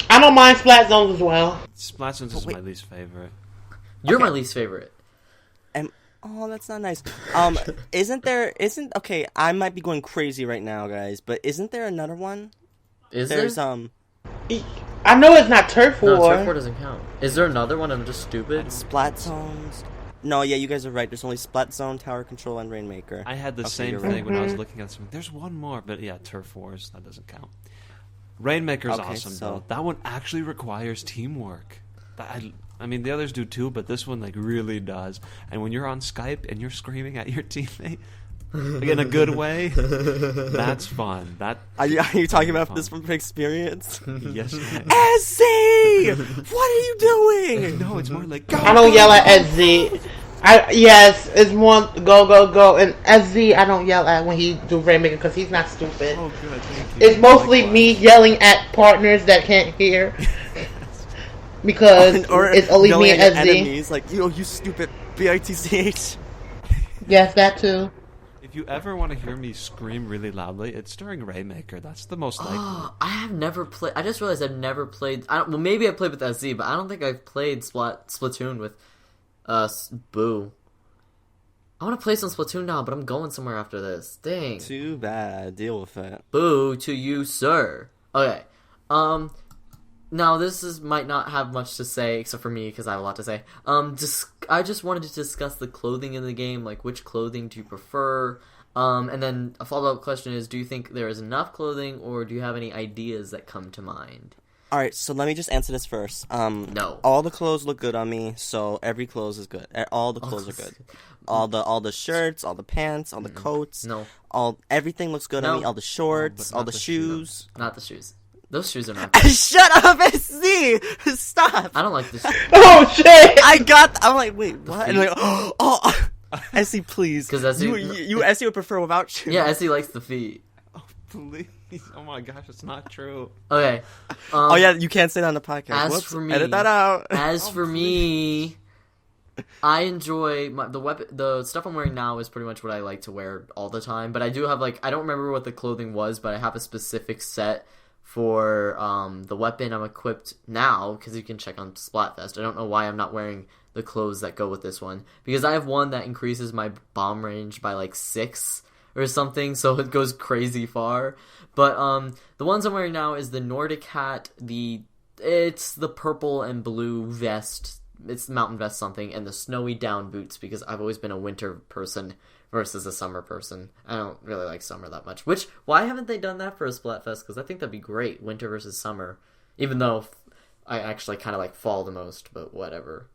Speaker 4: I don't mind Splat Zones as well.
Speaker 3: Splatoon is
Speaker 5: wait.
Speaker 3: my least favorite.
Speaker 1: You're
Speaker 5: Okay.
Speaker 1: my least favorite.
Speaker 5: Oh, that's not nice. Okay, I might be going crazy right now, guys, but isn't there another one?
Speaker 1: There's
Speaker 4: I know it's not Turf War.
Speaker 1: No, Turf War doesn't count. Is there another one? I'm just stupid.
Speaker 5: Splat Zones? No, yeah, you guys are right. There's only Splat Zone, Tower Control, and Rainmaker.
Speaker 3: I had the
Speaker 5: Okay,
Speaker 3: same
Speaker 5: you're
Speaker 3: thing
Speaker 5: right.
Speaker 3: when I was looking at something. There's one more, but yeah, Turf Wars, that doesn't count. Rainmaker's
Speaker 5: Okay,
Speaker 3: awesome,
Speaker 5: so-
Speaker 3: though. That one actually requires teamwork. I mean, the others do too, but this one, like, really does. And when you're on Skype and you're screaming at your teammate, like, in a good way, that's fun.
Speaker 5: Are you talking about
Speaker 3: fun.
Speaker 5: this from experience?
Speaker 3: Yes.
Speaker 5: Essie! What are you doing?
Speaker 3: No, it's more like, go,
Speaker 4: I don't
Speaker 3: go,
Speaker 4: yell at
Speaker 3: go.
Speaker 4: SZ. Yes, it's more go, and SZ I don't yell at when he do Rainmaker because he's not stupid.
Speaker 3: Oh, good, thank you.
Speaker 4: It's mostly
Speaker 3: Likewise.
Speaker 4: me yelling at partners that can't hear because
Speaker 5: Or
Speaker 4: it's only me
Speaker 5: yelling
Speaker 4: and
Speaker 5: at your
Speaker 4: SZ.
Speaker 5: enemies, like, you stupid BITCH.
Speaker 4: Yes, that too.
Speaker 3: If you ever want to hear me scream really loudly, it's during Rainmaker. That's the most likely.
Speaker 1: Oh, I have never played. I just realized I've never played. Well, maybe I played with SZ, but I don't think I've played Splatoon with Boo. I want to play some Splatoon now, but I'm going somewhere after this. Dang.
Speaker 5: Too bad. Deal with it.
Speaker 1: Boo to you, sir. Okay. Now might not have much to say except for me because I have a lot to say. I just wanted to discuss the clothing in the game. Like, which clothing do you prefer? And then a follow-up question is: do you think there is enough clothing, or do you have any ideas that come to mind?
Speaker 5: All right, so let me just answer this first.
Speaker 1: No.
Speaker 5: All the clothes look good on me, so every clothes is good. All the clothes are good. All the shirts, all the pants, all the coats.
Speaker 1: No.
Speaker 5: Everything looks good on me. All the shorts, all the shoes.
Speaker 1: Not the shoes. Those shoes are not.
Speaker 5: Shut up, SC! Stop!
Speaker 1: I don't like the shoes.
Speaker 4: Oh shit!
Speaker 5: I'm like, wait, what? And like, oh, SC, please.
Speaker 1: Because
Speaker 5: you SC would prefer without shoes.
Speaker 1: Yeah, SC likes the feet.
Speaker 3: Oh, please. Oh my gosh, it's not true.
Speaker 1: Okay.
Speaker 5: Oh yeah, you can't say that on the podcast.
Speaker 1: As for me,
Speaker 5: edit that out.
Speaker 1: Me, I enjoy the stuff I'm wearing now is pretty much what I like to wear all the time. But I do have I don't remember what the clothing was, but I have a specific set for the weapon I'm equipped now because you can check on Splatfest. I don't know why I'm not wearing the clothes that go with this one because I have one that increases my bomb range by 6 or something, so it goes crazy far. But the ones I'm wearing now is the Nordic hat, it's the purple and blue vest, it's the mountain vest something, and the snowy down boots because I've always been a winter person versus a summer person. I don't really like summer that much. Why haven't they done that for a Splatfest? Because I think that'd be great, winter versus summer. Even though I actually kind of like fall the most, but whatever.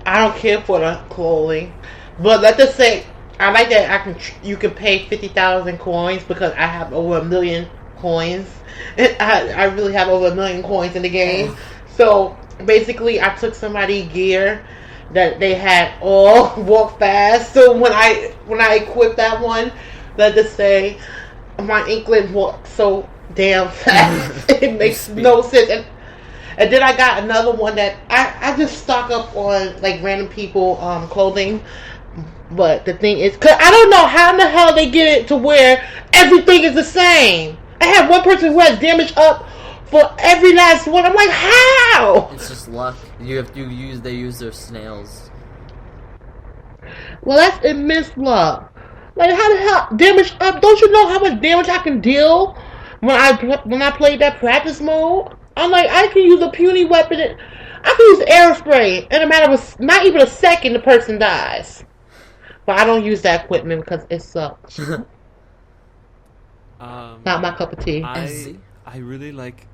Speaker 4: I don't care for the clothing, but let's just say I like that you can pay 50,000 coins because I have over 1 million coins. I really have over 1 million coins in the game. So basically, I took somebody's gear that they had all walk fast. So when I equipped that one, let's just say my Inkling walked so damn fast. It makes no sense. And then I got another one that I just stock up on random people clothing. But the thing is, cause I don't know how in the hell they get it to where everything is the same. I have one person who has damage up for every last one. I'm like, how?
Speaker 1: It's just luck. They use their snails.
Speaker 4: Well, that's immense luck. How the hell damage up? Don't you know how much damage I can deal when I play that practice mode? I'm like, I can use a puny weapon. I can use aerospray in a matter of not even a second. The person dies. But I don't use that equipment because it sucks. Not my cup of tea.
Speaker 3: I really like.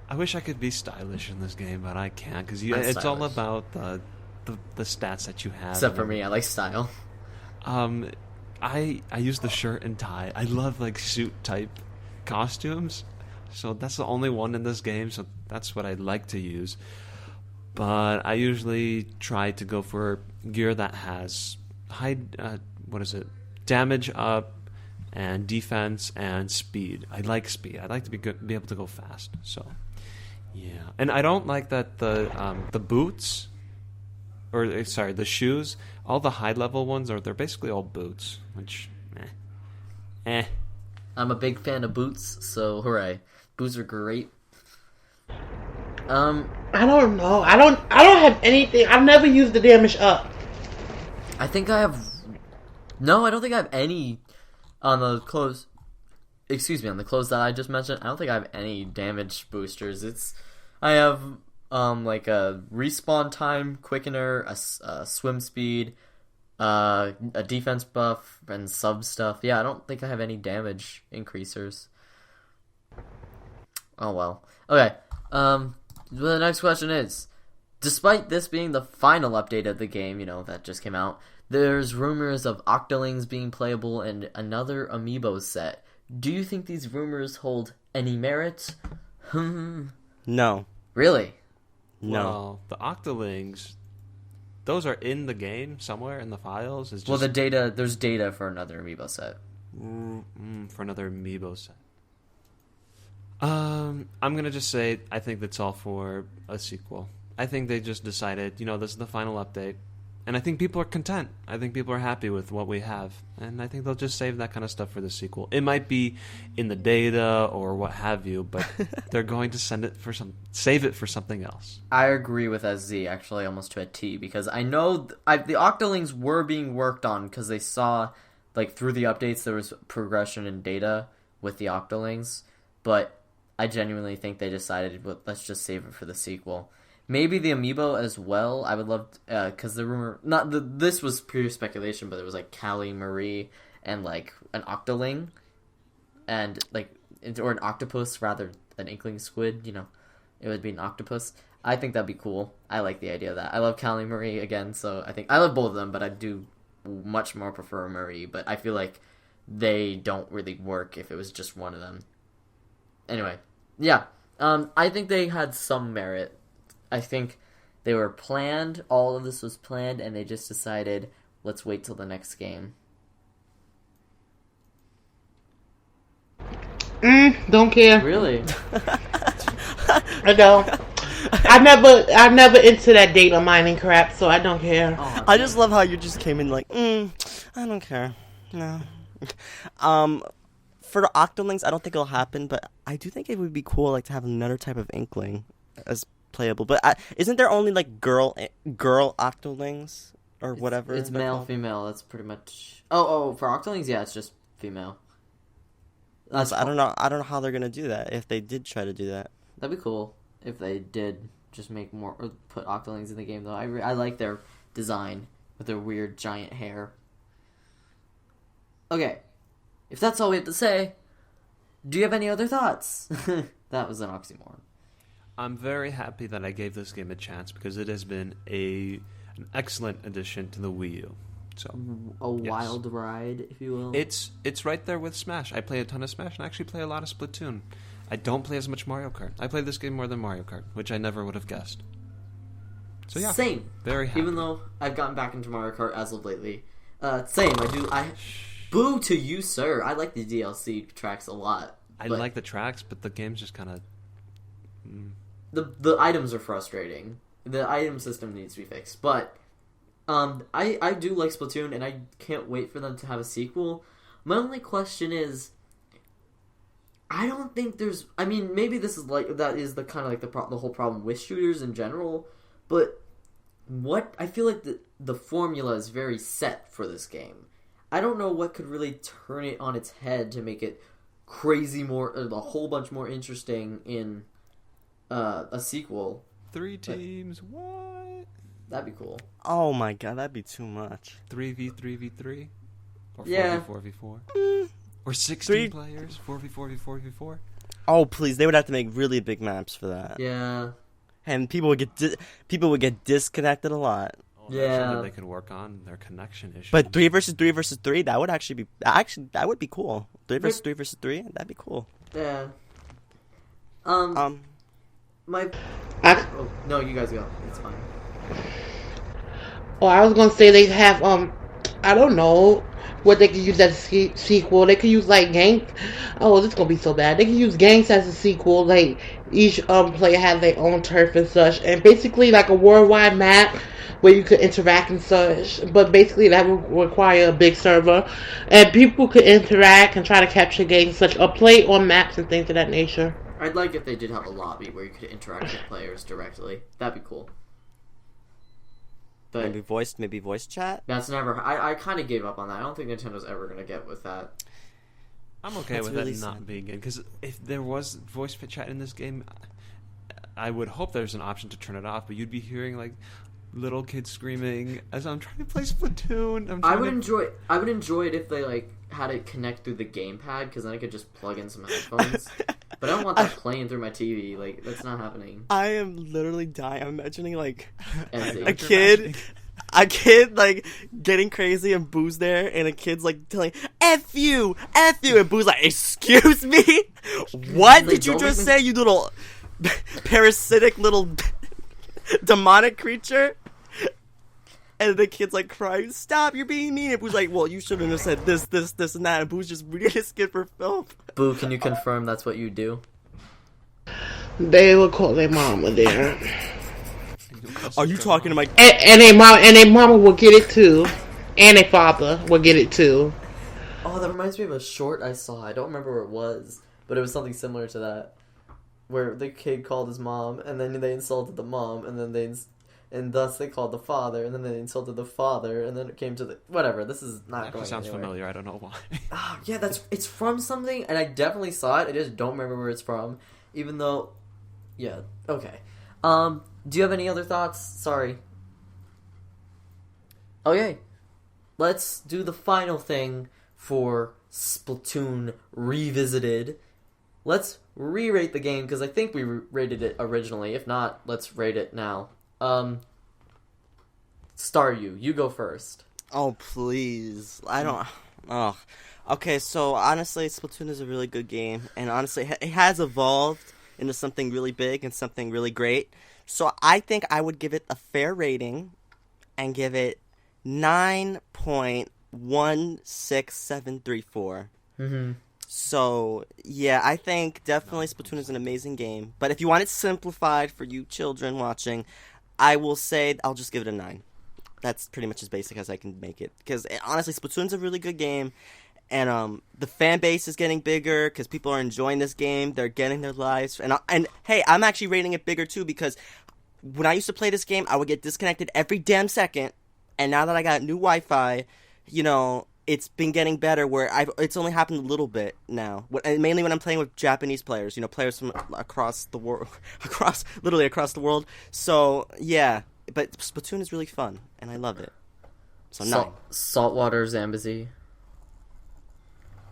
Speaker 3: I wish I could be stylish in this game, but I can't because it's all about the stats that you have.
Speaker 1: Except for me, I like style.
Speaker 3: I use the shirt and tie. I love suit type costumes, so that's the only one in this game. So that's what I like to use. But I usually try to go for gear that has high, damage up, and defense and speed. I like speed. I like to be able to go fast. So, yeah. And I don't like that the boots, the shoes. All the high level ones they're basically all boots, which,
Speaker 1: I'm a big fan of boots, so hooray! Boots are great.
Speaker 4: I don't know. I don't have anything. I've never used the damage up.
Speaker 1: I think I have. No, I don't think I have any on the clothes. Excuse me, on the clothes that I just mentioned. I don't think I have any damage boosters. I have a respawn time quickener, a swim speed, a defense buff, and sub stuff. Yeah, I don't think I have any damage increasers. Oh well. Okay. The next question is, despite this being the final update of the game, that just came out, there's rumors of Octolings being playable and another amiibo set. Do you think these rumors hold any merit?
Speaker 5: No.
Speaker 1: Really?
Speaker 5: No.
Speaker 3: Well, the Octolings, those are in the game somewhere in the files. It's just...
Speaker 1: Well, there's data for another amiibo set.
Speaker 3: For another amiibo set. I'm gonna just say I think that's all for a sequel. I think they just decided, this is the final update. And I think people are content. I think people are happy with what we have. And I think they'll just save that kind of stuff for the sequel. It might be in the data or what have you, but they're going to save it for something else.
Speaker 1: I agree with SZ, actually, almost to a T, because I know the Octolings were being worked on because they saw, like, through the updates there was progression in data with the Octolings, but I genuinely think they decided, well, let's just save it for the sequel. Maybe the amiibo as well. I would love, because the rumor, this was pure speculation, but it was like Callie, Marie, and like an Octoling, and like, or an octopus rather than Inkling Squid. You know, it would be an octopus. I think that'd be cool. I like the idea of that. I love Callie, Marie again, so I think I love both of them, but I do much more prefer Marie. But I feel like they don't really work if it was just one of them. Anyway, yeah, I think they had some merit. I think they were planned, all of this was planned, and they just decided, let's wait till the next game.
Speaker 4: Don't care.
Speaker 1: Really?
Speaker 4: I don't. I'm never into that data mining crap, so I don't care.
Speaker 1: Oh,
Speaker 5: I just love how you just came in like, I don't care. No. For the Octolings, I don't think it'll happen, but I do think it would be cool, like, to have another type of Inkling as playable. But isn't there only like girl Octolings or whatever?
Speaker 1: It's male,
Speaker 5: called?
Speaker 1: female. That's pretty much. Oh, for Octolings, yeah, it's just female.
Speaker 5: That's I don't know how they're gonna do that if they did try to do that.
Speaker 1: That'd be cool if they did just make more or put Octolings in the game though. I like their design with their weird giant hair. Okay, if that's all we have to say, do you have any other thoughts? That was an oxymoron.
Speaker 3: I'm very happy that I gave this game a chance because it has been an excellent addition to the Wii U. So
Speaker 1: wild ride, if you will.
Speaker 3: It's right there with Smash. I play a ton of Smash and I actually play a lot of Splatoon. I don't play as much Mario Kart. I play this game more than Mario Kart, which I never would have guessed. So yeah,
Speaker 1: same.
Speaker 3: Very happy.
Speaker 1: Even though I've gotten back into Mario Kart as of lately, same. Boo to you, sir. I like the DLC tracks a lot.
Speaker 3: I like the tracks, but the game's just kind of.
Speaker 1: The items are frustrating. The item system needs to be fixed. But I do like Splatoon, and I can't wait for them to have a sequel. My only question is, I don't think there's. I mean, maybe this is like that is the kind of like the whole problem with shooters in general. But I feel like the formula is very set for this game. I don't know what could really turn it on its head to make it crazy more, a whole bunch more interesting in a sequel.
Speaker 3: 3 teams, what?
Speaker 1: That'd be cool.
Speaker 5: Oh my god, that'd be too much.
Speaker 3: 3v3v3? Or 4v4v4? Or 16 players? 4v4v4v4?
Speaker 5: Oh please, they would have to make really big maps for that.
Speaker 1: Yeah.
Speaker 5: And people would get disconnected a lot.
Speaker 1: Yeah.
Speaker 3: They could work on their connection issues.
Speaker 5: But 3 versus 3 versus 3, that would actually that would be cool. 3 versus 3 versus 3, that'd be cool.
Speaker 1: Yeah.
Speaker 5: Oh,
Speaker 1: no, you guys go. It's fine.
Speaker 4: Oh, I was gonna say they have I don't know what they could use as a sequel. They could use like gangs. Oh, this is gonna be so bad. They could use gangs as a sequel. Like each player has their own turf and such, and basically like a worldwide map where you could interact and such. But basically that would require a big server, and people could interact and try to capture games such or play on maps and things of that nature.
Speaker 1: I'd like if they did have a lobby where you could interact with players directly. That'd be cool. But
Speaker 5: maybe voice chat.
Speaker 1: That's never. I kind of gave up on that. I don't think Nintendo's ever gonna get with that.
Speaker 3: I'm okay with really that not being in, because if there was voice chat in this game, I would hope there's an option to turn it off. But you'd be hearing like little kids screaming as I'm trying to play Splatoon. I would enjoy it if they like had it connect through the gamepad, because then I could just plug in some headphones. But I don't want that playing through my TV. Like, that's not happening.
Speaker 5: I am literally dying. I'm imagining like
Speaker 1: a
Speaker 5: kid like getting crazy and Boo's there, and a kid's like telling F you, and Boo's like, excuse me? What did you just say, you little parasitic little demonic creature? And the kid's like crying, stop, you're being mean. And Boo's like, well, you shouldn't have said this, and that. And Boo's just reading his kid for filth.
Speaker 1: Boo, can you confirm that's what you do?
Speaker 4: They will call their mama there.
Speaker 5: Are you talking to my?
Speaker 4: And their mama will get it too, and their father will get it too.
Speaker 1: Oh, that reminds me of a short I saw. I don't remember where it was, but it was something similar to that, where the kid called his mom, and then they insulted the mom, and then and thus they called the father, and then they insulted the father, and then it came to the whatever. This is not going
Speaker 3: sounds
Speaker 1: anywhere.
Speaker 3: familiar. I don't know why.
Speaker 1: Oh, yeah, it's from something, and I definitely saw it. I just don't remember where it's from, even though, yeah, okay. Do you have any other thoughts? Sorry. Okay, let's do the final thing for Splatoon Revisited. Let's re-rate the game, because I think we rated it originally. If not, let's rate it now. Staryu, you go first.
Speaker 5: Oh, please. I don't... Oh. Okay, so honestly, Splatoon is a really good game, and honestly, it has evolved into something really big and something really great. So I think I would give it a fair rating and give it 9.16734.
Speaker 1: Mm-hmm.
Speaker 5: So, yeah, I think definitely Splatoon is an amazing game. But if you want it simplified for you children watching, I will say I'll just give it a 9. That's pretty much as basic as I can make it. Because, honestly, Splatoon's a really good game. And the fan base is getting bigger because people are enjoying this game. They're getting their lives. And hey, I'm actually rating it bigger, too, because when I used to play this game, I would get disconnected every damn second. And now that I got new Wi-Fi, you know, it's been getting better where it's only happened a little bit now. Mainly when I'm playing with Japanese players, you know, players from across the world, literally across the world. So, yeah, but Splatoon is really fun, and I love it. So, 9.
Speaker 1: Saltwater Zambezi.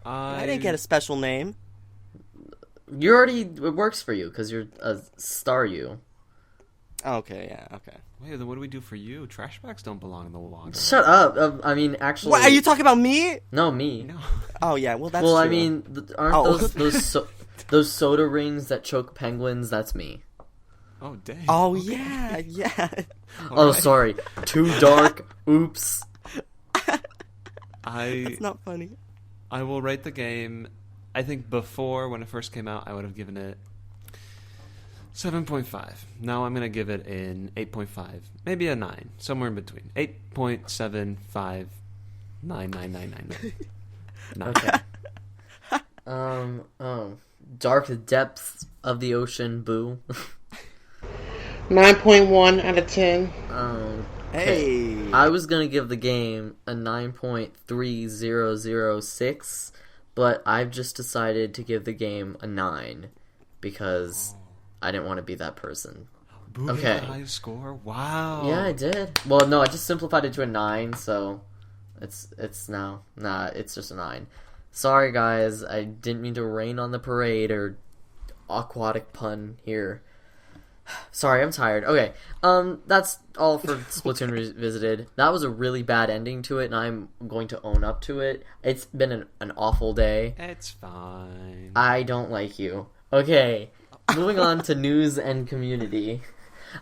Speaker 5: I didn't get a special name.
Speaker 1: It works for you, because you're a Staryu.
Speaker 5: Okay, yeah, okay.
Speaker 3: Wait, then what do we do for you? Trash bags don't belong in the water.
Speaker 1: Shut up. I mean, actually...
Speaker 5: What, are you talking about me?
Speaker 1: No, me.
Speaker 3: No.
Speaker 5: Oh, yeah, well, that's
Speaker 1: Well,
Speaker 5: true.
Speaker 1: I mean, aren't those soda rings that choke penguins? That's me.
Speaker 3: Oh, dang.
Speaker 5: Oh,
Speaker 3: Okay.
Speaker 5: yeah.
Speaker 1: Oh,
Speaker 3: right.
Speaker 1: sorry. Too dark. Oops.
Speaker 5: It's not funny.
Speaker 3: I will rate the game. I think before, when it first came out, I would have given it 7.5. Now I'm going to give it an 8.5. Maybe a 9. Somewhere in between. 8.75. 9.
Speaker 1: Okay. Dark depths of the ocean, boo.
Speaker 4: 9.1 out of 10.
Speaker 5: Hey.
Speaker 1: I was going to give the game a 9.3006, but I've just decided to give the game a 9 because I didn't want to be that person.
Speaker 3: Boo,
Speaker 1: Okay.
Speaker 3: high score? Wow.
Speaker 1: Yeah, I did. Well, no, I just simplified it to a 9, so it's just a 9. Sorry, guys. I didn't mean to rain on the parade or aquatic pun here. Sorry, I'm tired. Okay, that's all for Splatoon Revisited. That was a really bad ending to it, and I'm going to own up to it. It's been an awful day.
Speaker 3: It's fine.
Speaker 1: I don't like you. Okay, moving on to news and community.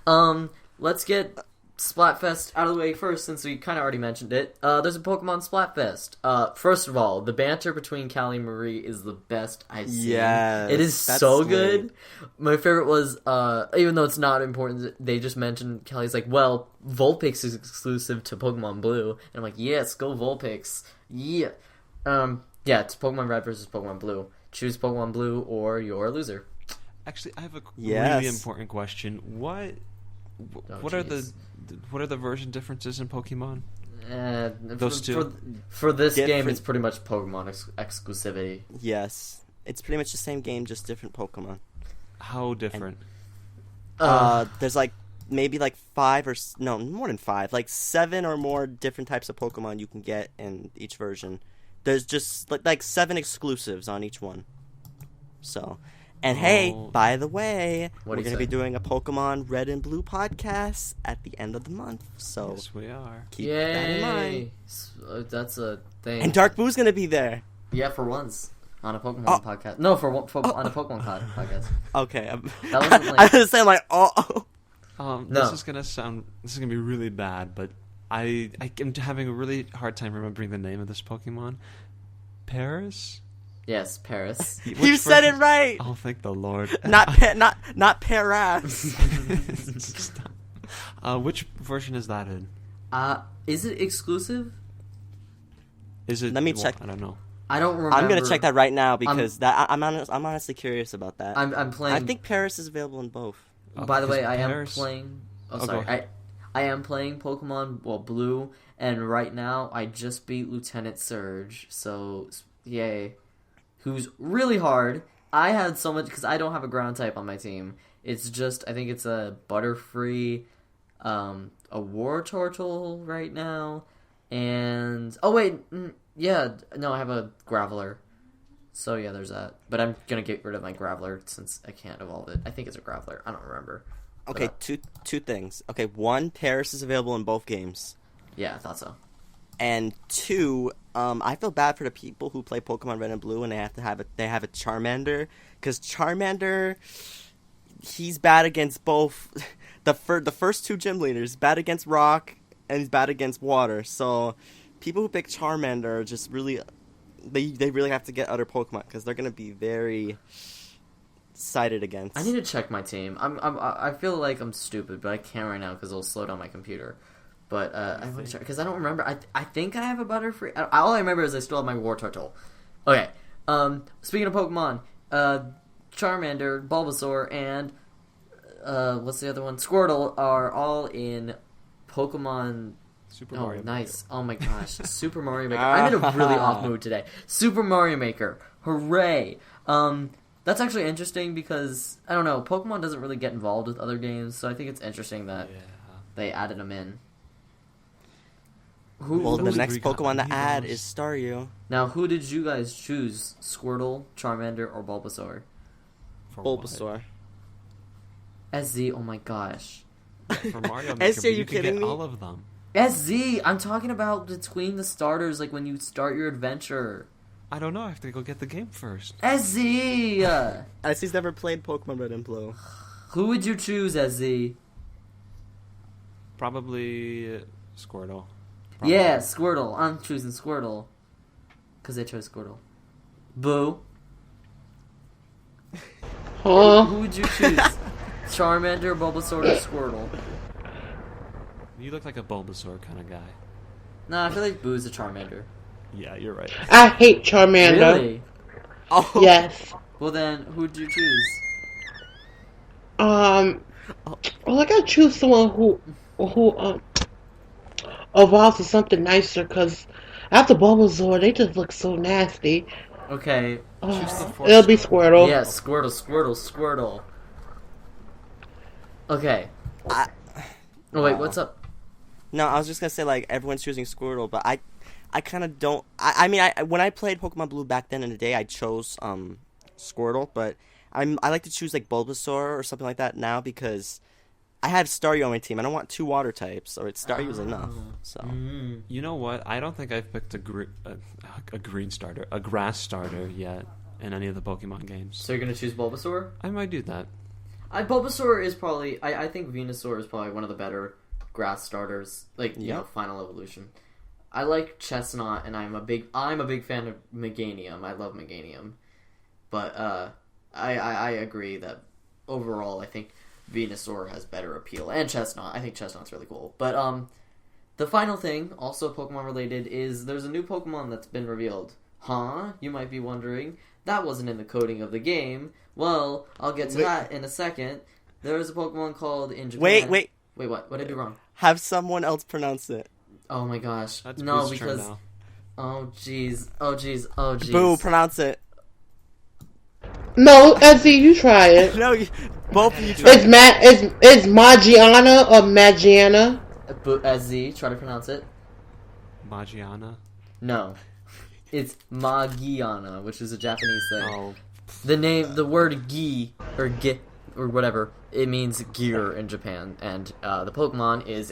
Speaker 1: Let's get Splatfest out of the way first, since we kind of already mentioned it. There's a Pokemon Splatfest. First of all, the banter between Callie and Marie is the best I've seen.
Speaker 5: Yes,
Speaker 1: it is
Speaker 5: that's
Speaker 1: so
Speaker 5: sweet.
Speaker 1: Good. My favorite was, even though it's not important, they just mentioned, Callie's like, well, Vulpix is exclusive to Pokemon Blue. And I'm like, yes, go Vulpix. Yeah. Yeah, it's Pokemon Red versus Pokemon Blue. Choose Pokemon Blue or you're a loser.
Speaker 3: Actually, I have a
Speaker 5: Yes.
Speaker 3: really important question. What are the version differences in Pokemon? Those two?
Speaker 1: For this game,
Speaker 5: Different-
Speaker 1: it's pretty much Pokemon exclusivity.
Speaker 5: Yes. It's pretty much the same game, just different Pokemon.
Speaker 3: How different?
Speaker 5: There's like maybe like 5 or no, more than 5, like 7 or more different types of Pokemon you can get in each version. There's just like 7 exclusives on each one. So, and hey, by the way,
Speaker 1: What'd
Speaker 5: we're
Speaker 1: he
Speaker 5: going to
Speaker 1: say?
Speaker 5: be doing a Pokemon Red and Blue podcast at the end of the month. So,
Speaker 3: Yes, we are.
Speaker 5: keep that in mind.
Speaker 1: That's a thing.
Speaker 5: And Dark Boo's going to be there.
Speaker 1: Yeah, for once. On a Pokemon podcast. No, on a Pokemon podcast.
Speaker 5: Okay.
Speaker 1: That wasn't like...
Speaker 5: I was saying like, oh.
Speaker 1: No.
Speaker 3: This is gonna be really bad, but I am having a really hard time remembering the name of this Pokemon. Paris?
Speaker 1: Yes, Paris.
Speaker 5: You said it right.
Speaker 3: Oh, thank the Lord.
Speaker 5: Not Paras.
Speaker 3: Stop. Which version is that in?
Speaker 1: Is it exclusive?
Speaker 3: Is it?
Speaker 5: Let me check.
Speaker 3: I don't know.
Speaker 1: I don't remember.
Speaker 5: I'm gonna check that right now because I'm honestly curious about that.
Speaker 1: I'm playing.
Speaker 5: I think Paris is available in both.
Speaker 1: By the way, I am
Speaker 3: Paris-
Speaker 1: playing. Oh,
Speaker 3: go
Speaker 1: sorry.
Speaker 3: ahead.
Speaker 1: I am playing Pokemon Blue, and right now I just beat Lieutenant Surge. So yay, who's really hard. I had so much because I don't have a ground type on my team. It's just I think it's a Butterfree, a War Turtle right now, and oh wait, yeah, no, I have a Graveler. So yeah, there's that. But I'm gonna get rid of my Graveler since I can't evolve it. I think it's a Graveler. I don't remember.
Speaker 5: Okay, two things. Okay, one, Paris is available in both games,
Speaker 1: Yeah, I thought so.
Speaker 5: and two, I feel bad for the people who play Pokemon Red and Blue and they have a Charmander, because Charmander, he's bad against both the first two gym leaders, bad against Rock and he's bad against Water. So people who pick Charmander are just really they really have to get other Pokemon because they're gonna be very sided against.
Speaker 1: I need to check my team. I feel like I'm stupid, but I can't right now because it'll slow down my computer. But I want to check because I don't remember. I think I have a Butterfree. All I remember is I still have my War Turtle. Okay. Speaking of Pokemon, Charmander, Bulbasaur, and what's the other one? Squirtle are all in Pokemon.
Speaker 3: Super Mario.
Speaker 1: Nice! Oh my gosh, Super Mario Maker. I'm in a really off mood today. Super Mario Maker, hooray! That's actually interesting because I don't know. Pokemon doesn't really get involved with other games, so I think it's interesting that they added them in.
Speaker 5: Well, the next
Speaker 3: we got
Speaker 5: Pokemon to add
Speaker 3: Amigos.
Speaker 5: is Staryu.
Speaker 1: Now, who did you guys choose? Squirtle, Charmander, or Bulbasaur?
Speaker 3: For what?
Speaker 5: Bulbasaur.
Speaker 1: SZ, oh my gosh.
Speaker 3: For Mario Maker,
Speaker 5: SZ,
Speaker 3: but
Speaker 5: are you
Speaker 3: could
Speaker 5: kidding
Speaker 3: get
Speaker 5: me?
Speaker 3: all of them.
Speaker 1: SZ! I'm talking about between the starters, like when you start your adventure.
Speaker 3: I don't know. I have to go get the game first.
Speaker 1: SZ!
Speaker 5: He's never played Pokemon Red and Blue.
Speaker 1: Who would you choose, SZ?
Speaker 3: Probably Squirtle.
Speaker 1: Yeah, Squirtle. I'm choosing Squirtle. Because I chose Squirtle. Boo.
Speaker 4: Huh?
Speaker 1: Who would you choose? Charmander, Bulbasaur, or Squirtle?
Speaker 3: You look like a Bulbasaur kind of guy.
Speaker 1: Nah, I feel like Boo's a Charmander.
Speaker 3: Yeah, you're right.
Speaker 4: I hate Charmander.
Speaker 1: Really?
Speaker 5: Oh,
Speaker 4: Yes.
Speaker 1: Well then, who'd you choose?
Speaker 4: Well, I gotta choose someone who evolves to something nicer. Cause after Bulbasaur, they just look so nasty.
Speaker 1: Okay.
Speaker 3: Choose the fourth
Speaker 4: It'll be
Speaker 3: star.
Speaker 4: Squirtle.
Speaker 1: Yeah, Squirtle. Okay. Oh wait, what's up?
Speaker 5: No, I was just gonna say, like, everyone's choosing Squirtle, but I kind of don't. I mean, when I played Pokemon Blue back then in the day, I chose Squirtle, but I like to choose like Bulbasaur or something like that now because I have Staryu on my team. I don't want two water types, or Staryu's enough. So
Speaker 3: You know what? I don't think I've picked a green starter, a grass starter yet in any of the Pokemon games.
Speaker 1: So you're gonna choose Bulbasaur?
Speaker 3: I might do that.
Speaker 1: Bulbasaur is probably. I think Venusaur is probably one of the better grass starters. Like you know, final evolution. I like Chestnut, and I'm a big fan of Meganium. I love Meganium, but I agree that overall I think Venusaur has better appeal, and Chestnut. I think Chestnut's really cool. But the final thing, also Pokemon related, is there's a new Pokemon that's been revealed. Huh? You might be wondering. That wasn't in the coding of the game. Well, I'll get to that in a second. There is a Pokemon called in Japan.
Speaker 5: wait,
Speaker 1: what? What did I do wrong?
Speaker 5: have someone else pronounce it.
Speaker 1: Oh my gosh.
Speaker 3: That's
Speaker 1: No,
Speaker 3: Boo's turn
Speaker 1: because
Speaker 3: now.
Speaker 1: oh jeez.
Speaker 5: Boo, pronounce it.
Speaker 4: No, SZ, you try it.
Speaker 5: No, both of you try.
Speaker 4: It's Magiana or Magiana?
Speaker 1: SZ, try to pronounce it.
Speaker 3: Magiana.
Speaker 1: No. It's Magiana, which is a Japanese thing.
Speaker 3: Oh,
Speaker 1: The word gi, or gi, or whatever, it means gear in Japan. And the Pokemon is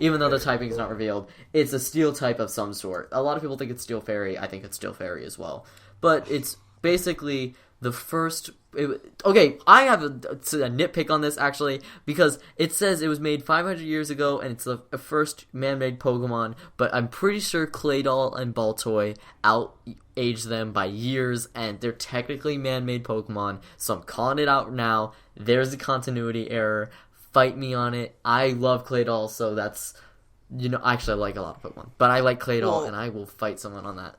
Speaker 1: even though the typing is not revealed, it's a steel type of some sort. A lot of people think it's Steel Fairy. I think it's Steel Fairy as well. But it's basically the first... I have a nitpick on this, actually, because it says it was made 500 years ago, and it's the first man-made Pokemon, but I'm pretty sure Claydol and Baltoy out-aged them by years, and they're technically man-made Pokemon, so I'm calling it out now. There's a continuity error. fight me on it. I love Claydol, so that's, actually I like a lot of Pokemon. But I like Claydol, and I will fight someone on that.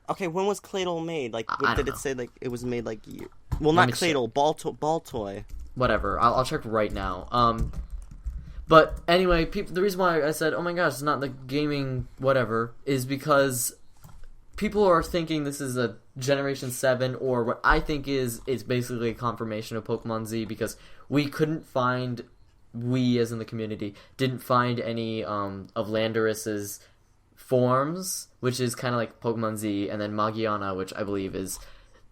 Speaker 5: Okay, when was Claydol made? Like, did it say, like, it was made, like, well,
Speaker 1: Let
Speaker 5: not
Speaker 1: me
Speaker 5: Claydol, Baltoy.
Speaker 1: Whatever, I'll check right now. But anyway, the reason why I said, oh my gosh, it's not the gaming whatever, is because people are thinking this is a Generation 7, or what I think is basically a confirmation of Pokemon Z, because we couldn't find, as in the community, didn't find any of Landorus's forms, which is kind of like Pokemon Z, and then Magiana, which I believe is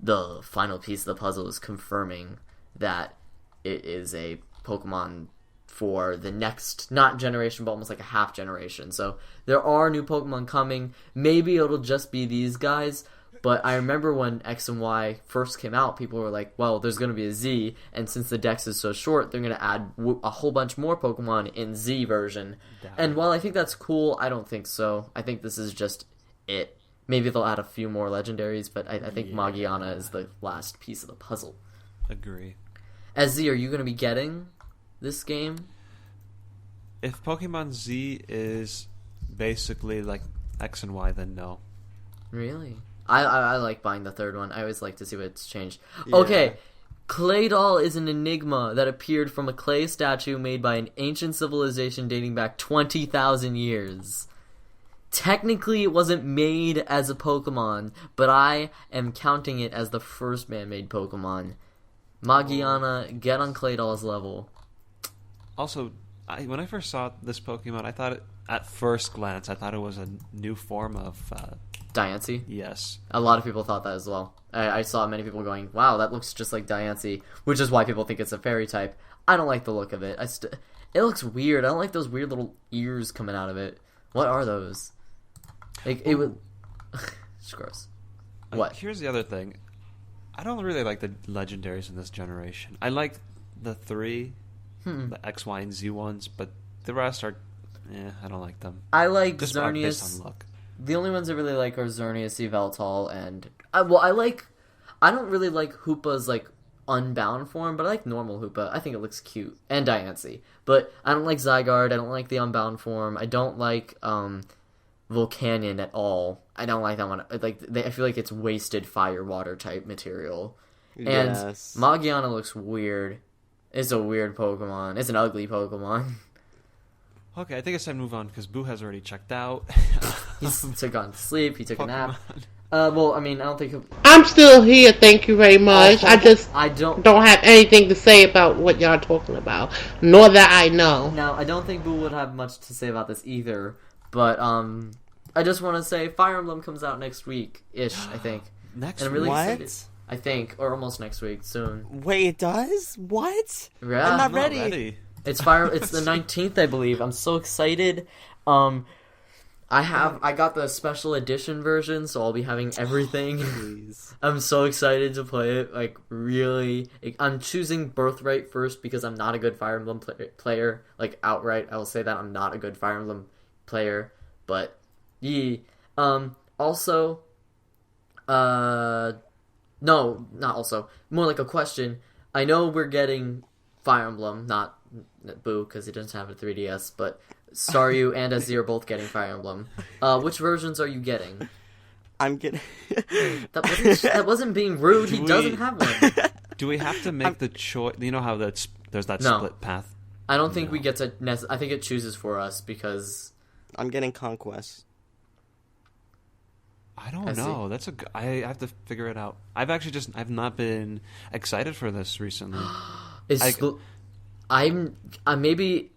Speaker 1: the final piece of the puzzle, is confirming that it is a Pokemon for the next, not generation, but almost like a half generation. So there are new Pokemon coming. Maybe it'll just be these guys, but I remember when X and Y first came out, people were like, well, there's going to be a Z, and since the dex is so short, they're going to add a whole bunch more Pokemon in Z version. And while I think that's cool, I don't think so. I think this is just it. Maybe they'll add a few more legendaries, but I think Magiana is the last piece of the puzzle.
Speaker 3: Agree.
Speaker 1: As Z, are you going to be getting this game?
Speaker 3: If Pokemon Z is basically like X and Y, then no.
Speaker 1: Really? I like buying the third one. I always like to see what's changed. Yeah. Okay, Claydol is an enigma that appeared from a clay statue made by an ancient civilization dating back 20,000 years. Technically, it wasn't made as a Pokemon, but I am counting it as the first man-made Pokemon. Magiana, get on Claydol's level.
Speaker 3: Also, when I first saw this Pokemon, I thought at first glance, I thought it was a new form of
Speaker 1: Diancie?
Speaker 3: Yes.
Speaker 1: A lot of people thought that as well. I saw many people going, wow, that looks just like Diancie, which is why people think it's a fairy type. I don't like the look of it. It looks weird. I don't like those weird little ears coming out of it. What are those? It would... It's gross. What?
Speaker 3: Here's the other thing. I don't really like the legendaries in this generation. I like the three, the X, Y, and Z ones, but the rest are... I don't like them.
Speaker 1: I like
Speaker 3: just
Speaker 1: Xerneas.
Speaker 3: Based on luck.
Speaker 1: The only ones I really like are Xerneas, Yveltal, and... I don't really like Hoopa's, Unbound form, but I like normal Hoopa. I think it looks cute. And Diancie. But I don't like Zygarde. I don't like the Unbound form. I don't like, Volcanion at all. I don't like that one. I feel like it's wasted fire-water type material. And Magiana looks weird. It's a weird Pokemon. It's an ugly Pokemon.
Speaker 3: Okay, I think it's time to move on because Boo has already checked out.
Speaker 1: He's gone to sleep. He took a nap. I don't think...
Speaker 4: I'm still here, thank you very much. I don't have anything to say about what y'all talking about. Nor that I know.
Speaker 1: Now, I don't think Boo would have much to say about this either. But, I just want to say Fire Emblem comes out next week-ish, I think.
Speaker 3: Next
Speaker 1: week? I'm really
Speaker 5: excited.
Speaker 1: I think, or almost next week, soon.
Speaker 5: Wait, it does? What?
Speaker 1: Yeah.
Speaker 5: I'm not ready.
Speaker 1: It's the 19th, I believe. I'm so excited. I got the special edition version, so I'll be having everything. I'm so excited to play it. Really. I'm choosing Birthright first because I'm not a good Fire Emblem player. Outright, I will say that I'm not a good Fire Emblem player. But, also, no, not also. More like a question. I know we're getting Fire Emblem, not Boo, because he doesn't have a 3DS, but Staryu and SZ are both getting Fire Emblem. Which versions are you getting?
Speaker 5: I'm getting...
Speaker 1: that wasn't being rude. He doesn't have one.
Speaker 3: Do we have to make the choice? You know how there's that split path?
Speaker 1: I don't think we get to... I think it chooses for us, because...
Speaker 5: I'm getting Conquest.
Speaker 3: I don't know. I have to figure it out. I've not been excited for this recently.
Speaker 1: Maybe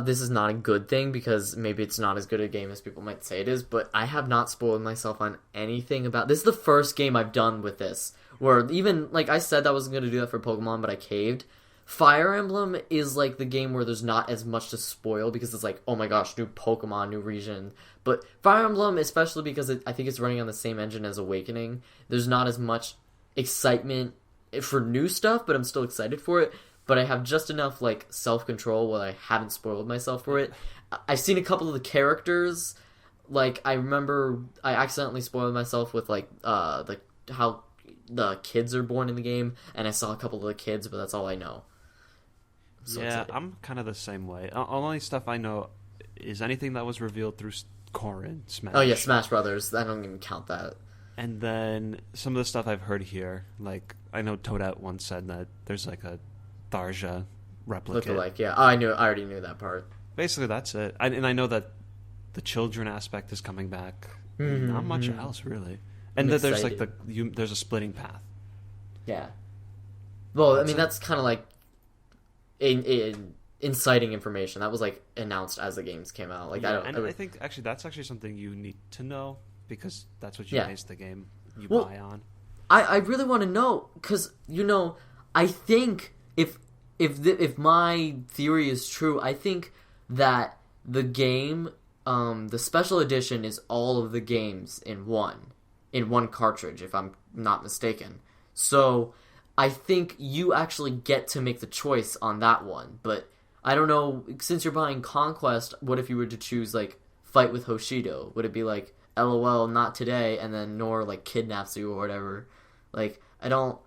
Speaker 1: this is not a good thing because maybe it's not as good a game as people might say it is, but I have not spoiled myself on anything about this. Is the first game I've done with this where even I said that I wasn't going to do that for Pokemon, but I caved. Fire Emblem is the game where there's not as much to spoil because it's oh my gosh, new Pokemon, new region. But Fire Emblem, especially because I think it's running on the same engine as Awakening, there's not as much excitement for new stuff, but I'm still excited for it. But I have just enough self-control where I haven't spoiled myself for it. I've seen a couple of the characters. I remember I accidentally spoiled myself with how the kids are born in the game, and I saw a couple of the kids, but that's all I know. So
Speaker 3: yeah,
Speaker 1: excited.
Speaker 3: I'm kind of the same way. Only stuff I know is anything that was revealed through Corrin, Smash.
Speaker 1: Oh yeah, Smash Brothers. I don't even count that.
Speaker 3: And then some of the stuff I've heard here, like I know Toadette once said that there's like a Tharja replicate.
Speaker 1: Look-alike, yeah. Oh, I already knew that part.
Speaker 3: Basically, that's it. And I know that the children aspect is coming back. Not much else really. And then there's like there's a splitting path.
Speaker 1: Yeah. Well, I mean that's kind of like inciting information. That was like announced as the games came out. Like
Speaker 3: I think actually that's actually something you need to know because that's what you base the game you buy on.
Speaker 1: I really want to know because I think if my theory is true, I think that the game, the special edition is all of the games in one cartridge, if I'm not mistaken. So I think you actually get to make the choice on that one. But I don't know, since you're buying Conquest, what if you were to choose like Fight with Hoshido? Would it be like LOL not today and then Nor like kidnaps you or whatever? Like I don't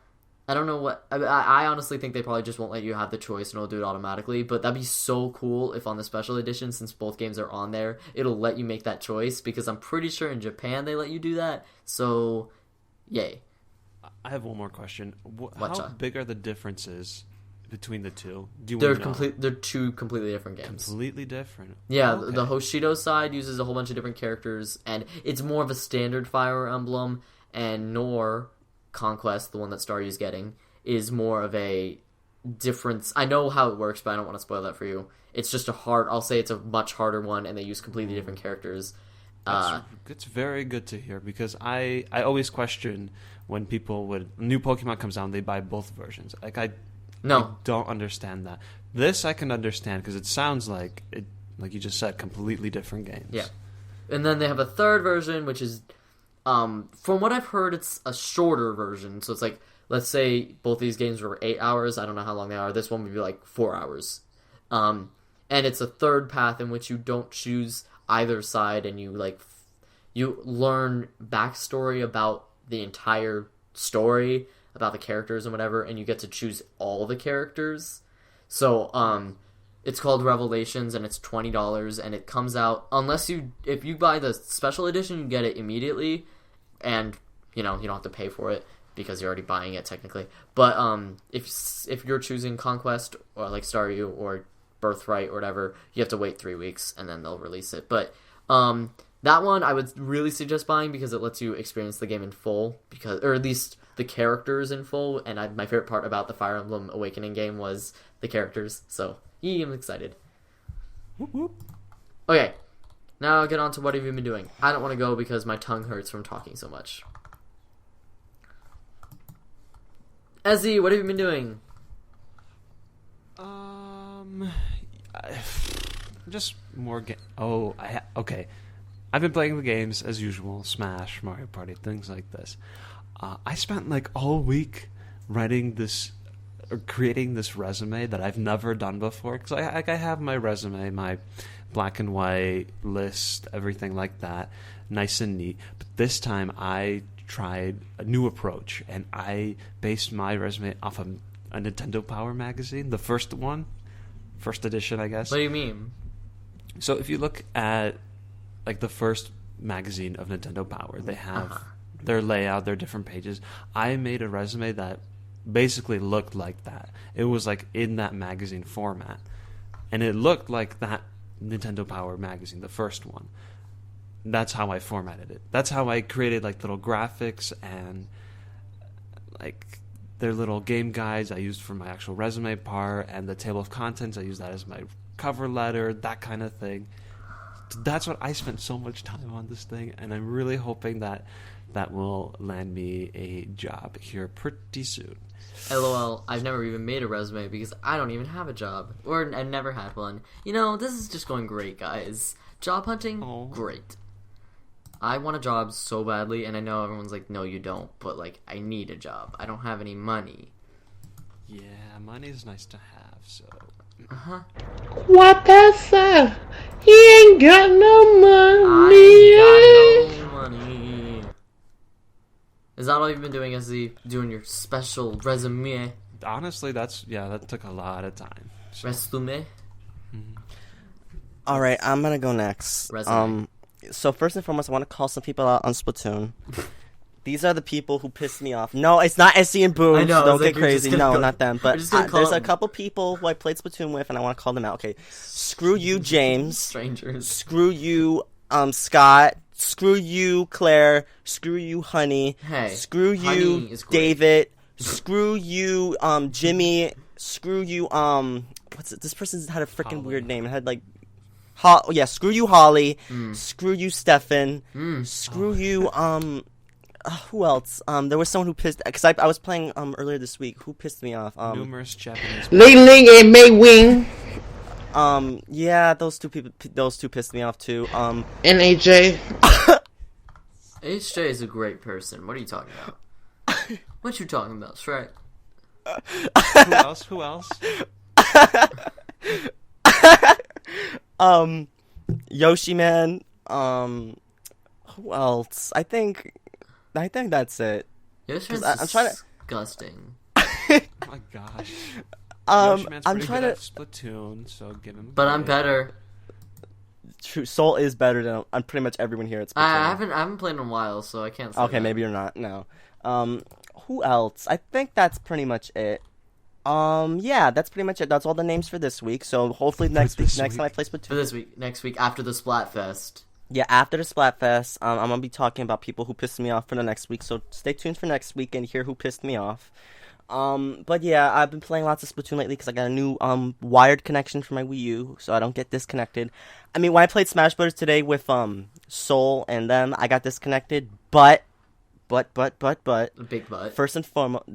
Speaker 1: know what I honestly think they probably just won't let you have the choice and it'll do it automatically, but that'd be so cool if on the special edition, since both games are on there, it'll let you make that choice, because I'm pretty sure in Japan they let you do that. So yay.
Speaker 3: I have one more question. How big are the differences between the two?
Speaker 1: They're two completely different games.
Speaker 3: Completely different.
Speaker 1: Yeah,
Speaker 3: okay.
Speaker 1: The Hoshido side uses a whole bunch of different characters, and it's more of a standard Fire Emblem, and Nor Conquest, the one that Staryu's getting, is more of a difference. I know how it works, but I don't want to spoil that for you. It's just I'll say it's a much harder one, and they use completely different characters.
Speaker 3: It's very good to hear, because I always question when new Pokemon comes out and they buy both versions. Like I don't understand that. This I can understand because it sounds like it, like you just said, completely different games.
Speaker 1: Yeah, and then they have a third version, which is, from what I've heard, it's a shorter version. So it's like, let's say both these games were 8 hours. I don't know how long they are. This one would be like 4 hours. And it's a third path in which you don't choose either side, and you learn backstory about the entire story, about the characters and whatever, and you get to choose all the characters. So it's called Revelations, and it's $20, and it comes out if you buy the special edition, you get it immediately, and you don't have to pay for it because you're already buying it technically. But if you're choosing Conquest or like Staryu or Birthright or whatever, you have to wait 3 weeks and then they'll release it. But that one I would really suggest buying because it lets you experience the game in full, or at least the characters in full. And my favorite part about the Fire Emblem Awakening game was the characters. So I'm excited.
Speaker 3: Whoop, whoop.
Speaker 1: Okay, now I'll get on to what have you been doing. I don't want to go because my tongue hurts from talking so much. Ezzy, what have you been doing?
Speaker 3: Just more okay. I've been playing the games as usual, Smash, Mario Party, things like this. I spent like all week creating this resume that I've never done before. Because I have my resume, my black and white list, everything like that, nice and neat. But this time I tried a new approach, and I based my resume off of a Nintendo Power magazine, the first edition, I guess.
Speaker 1: What do you mean?
Speaker 3: So if you look at like the first magazine of Nintendo Power, they have their layout, their different pages. I made a resume that basically looked like that. It was like in that magazine format, and it looked like that Nintendo Power magazine, the first one. That's how I formatted it. That's how I created like little graphics and like their little game guides I used for my actual resume part, and the table of contents I used that as my cover letter, that kind of thing. That's what I spent so much time on this thing, and I'm really hoping that will land me a job here pretty soon.
Speaker 1: LOL, I've never even made a resume because I don't even have a job, or I've never had one. This is just going great, guys. Job hunting, great. I want a job so badly, and I know everyone's like, no, you don't, but like, I need a job. I don't have any money.
Speaker 3: Yeah, money is nice to have, so...
Speaker 4: What that said? He ain't got no money.
Speaker 1: I ain't got no money. Is that all you've been doing, Ezzy? Doing your special resume?
Speaker 3: Honestly, that took a lot of time.
Speaker 1: Resume.
Speaker 5: All right, I'm gonna go next.
Speaker 1: Resume.
Speaker 5: So first and foremost, I want to call some people out on Splatoon. These are the people who pissed me off. No, it's not SC and Boo.
Speaker 1: I know,
Speaker 5: So don't
Speaker 1: like,
Speaker 5: get crazy. No, not them. But there's a couple people who I played Splatoon with, and I want to call them out. Okay, screw you, James.
Speaker 1: Strangers.
Speaker 5: Screw you, Scott. Screw you, Claire. Screw you, Honey.
Speaker 1: Hey,
Speaker 5: screw you,
Speaker 1: Honey is great.
Speaker 5: David. Screw you, Jimmy. Screw you, what's it? This person had a freaking weird name. It had like, screw you, Holly. Screw you, Stefan. Screw you, who else? There was someone who pissed, because I was playing earlier this week. Who pissed me off?
Speaker 3: Numerous Japanese.
Speaker 4: Ling Ling and Mei Wing.
Speaker 5: Yeah, those two pissed me off too.
Speaker 4: And AJ.
Speaker 1: HJ is a great person. What are you talking about? What you talking about, Shrek?
Speaker 3: Who else?
Speaker 5: Yoshi Man. Who else? I think that's it.
Speaker 1: Yoshi's
Speaker 5: I'm trying to.
Speaker 1: disgusting.
Speaker 3: Oh my gosh. Yoshi Man's
Speaker 5: I'm
Speaker 3: pretty
Speaker 5: trying
Speaker 3: good
Speaker 5: to.
Speaker 3: at Splatoon, so give him.
Speaker 1: But I'm
Speaker 3: credit.
Speaker 1: better.
Speaker 5: True, Soul is better than pretty much everyone here at Splatoon.
Speaker 1: I haven't played in a while, so I can't say
Speaker 5: Okay,
Speaker 1: that.
Speaker 5: maybe you're not. No. Who else? I think that's pretty much it. Yeah, that's pretty much it. That's all the names for this week. So hopefully next time I play Splatoon.
Speaker 1: For this week, next week, after the Splatfest.
Speaker 5: Yeah, after the Splatfest, I'm gonna be talking about people who pissed me off for the next week. So stay tuned for next week and hear who pissed me off. But yeah, I've been playing lots of Splatoon lately because I got a new wired connection for my Wii U, so I don't get disconnected. I mean, when I played Smash Bros. Today with Soul and them, I got disconnected, but
Speaker 1: A big butt.
Speaker 5: first and foremost,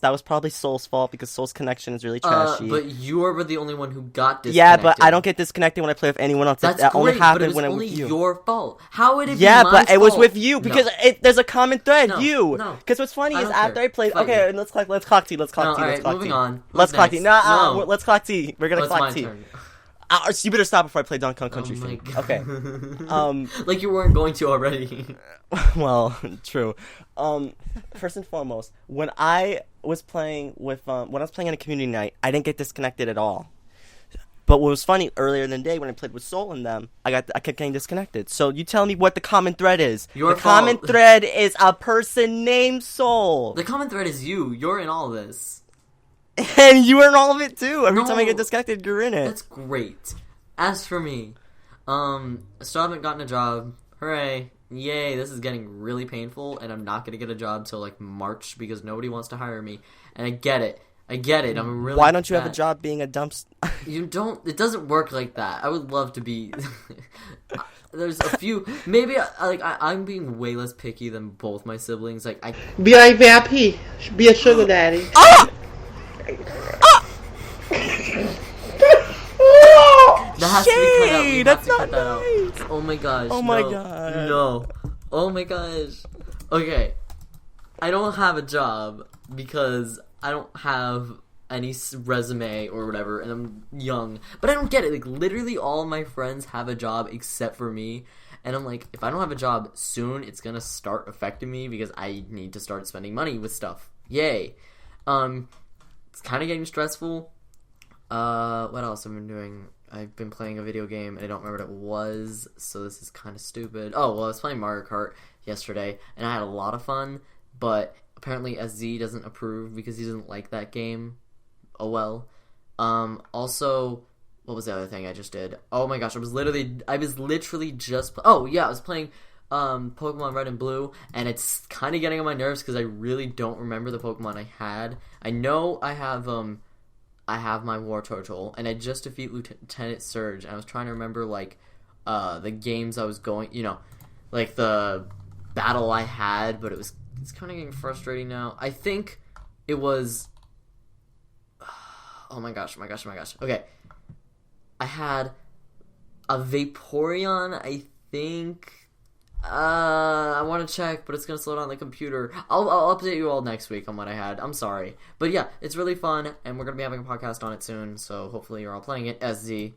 Speaker 5: that was probably Soul's fault because Soul's connection is really trashy.
Speaker 1: But you were the only one who got disconnected.
Speaker 5: Yeah, but I don't get disconnected when I play with anyone else.
Speaker 1: That's
Speaker 5: that
Speaker 1: great,
Speaker 5: only
Speaker 1: but it
Speaker 5: happened
Speaker 1: was
Speaker 5: when I'm
Speaker 1: only
Speaker 5: with you.
Speaker 1: your fault. How would it be
Speaker 5: Yeah,
Speaker 1: my
Speaker 5: but it was
Speaker 1: fault?
Speaker 5: with you because
Speaker 1: No.
Speaker 5: there's a common thread.
Speaker 1: No,
Speaker 5: you.
Speaker 1: no.
Speaker 5: Because what's funny
Speaker 1: I
Speaker 5: is
Speaker 1: don't
Speaker 5: after
Speaker 1: care.
Speaker 5: I played.
Speaker 1: Fight
Speaker 5: Okay,
Speaker 1: me.
Speaker 5: let's clock tea. Let's clock
Speaker 1: All right,
Speaker 5: tea.
Speaker 1: moving on.
Speaker 5: Let's
Speaker 1: Who's
Speaker 5: clock tea.
Speaker 1: next?
Speaker 5: No, let's clock tea. We're gonna
Speaker 1: It's
Speaker 5: clock
Speaker 1: my
Speaker 5: tea.
Speaker 1: turn.
Speaker 5: You better stop before I play Donkey Kong Country
Speaker 1: Oh my
Speaker 5: Theme.
Speaker 1: God.
Speaker 5: Okay.
Speaker 1: Like you weren't going to already.
Speaker 5: Well, true. First and foremost, when I was playing in a community night, I didn't get disconnected at all. But what was funny earlier in the day when I played with Soul and them, I kept getting disconnected. So you tell me what the common thread is.
Speaker 1: Your
Speaker 5: the common
Speaker 1: fault.
Speaker 5: thread is a person named Soul.
Speaker 1: The common thread is you. You're in all this.
Speaker 5: And you are in all of it too. Every
Speaker 1: No.
Speaker 5: time I get disconnected, you're in it.
Speaker 1: That's great. As for me, I still haven't gotten a job. Hooray. Yay, this is getting really painful, and I'm not going to get a job till, like, March because nobody wants to hire me. And I get it. I'm really
Speaker 5: Why don't you have a
Speaker 1: bad.
Speaker 5: job being a dumpster?
Speaker 1: You don't... It doesn't work like that. I would love to be... There's a few... Maybe, I'm being way less picky than both my siblings. Like, I...
Speaker 4: Be like VIP. Be a sugar daddy.
Speaker 1: That has to be cut out. We
Speaker 5: Shade!
Speaker 1: have
Speaker 5: That's
Speaker 1: to
Speaker 5: not
Speaker 1: cut that out.
Speaker 5: nice!
Speaker 1: Oh my gosh.
Speaker 5: Oh my
Speaker 1: no.
Speaker 5: God.
Speaker 1: No. Oh my gosh. Okay. I don't have a job because I don't have any resume or whatever, and I'm young. But I don't get it. Like, literally all my friends have a job except for me. And I'm like, if I don't have a job soon, it's gonna start affecting me because I need to start spending money with stuff. Yay. It's kind of getting stressful. What else have I been doing? I've been playing a video game, and I don't remember what it was, so this is kind of stupid. Oh, well, I was playing Mario Kart yesterday, and I had a lot of fun, but apparently SZ doesn't approve because he doesn't like that game. Oh, well. Also, what was the other thing I just did? Oh my gosh, I was literally just... Oh, yeah, I was playing Pokemon Red and Blue, and it's kind of getting on my nerves because I really don't remember the Pokemon I had. I know I have my War Turtle, and I just defeat Lieutenant Surge, and I was trying to remember, like, the games I was going, like, the battle I had, but it's kind of getting frustrating now. I think it was... Oh my gosh. Okay. I had a Vaporeon, I think... I want to check, but it's going to slow down the computer. I'll update you all next week on what I had. I'm sorry. But yeah, it's really fun, and we're going to be having a podcast on it soon, so hopefully you're all playing it. SZ.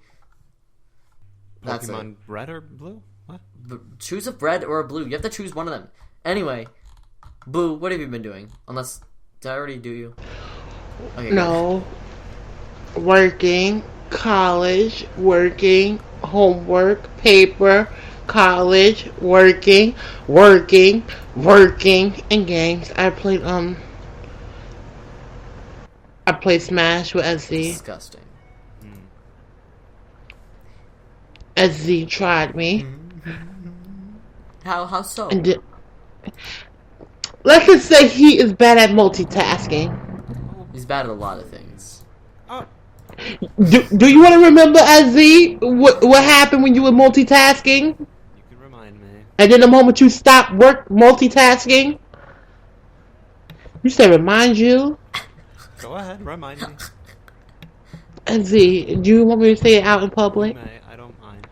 Speaker 1: That's
Speaker 3: Pokemon Red or Blue? What?
Speaker 1: Choose a red or a blue. You have to choose one of them. Anyway, Boo, what have you been doing? Unless, did I already do you? Okay, go.
Speaker 4: No. Working, college, working, homework, paper, college, working, and games. I played Smash with SZ.
Speaker 1: Disgusting.
Speaker 4: SZ tried me.
Speaker 1: How so?
Speaker 4: Let's just say he is bad at multitasking.
Speaker 1: He's bad at a lot of things.
Speaker 4: Do you want to remember, SZ, what happened when you were multitasking?
Speaker 3: You can remind me.
Speaker 4: And then the moment you stopped multitasking, you said remind you?
Speaker 3: Go ahead, remind me.
Speaker 4: SZ, do you want me to say it out in
Speaker 3: You
Speaker 4: public?
Speaker 3: may, I don't mind.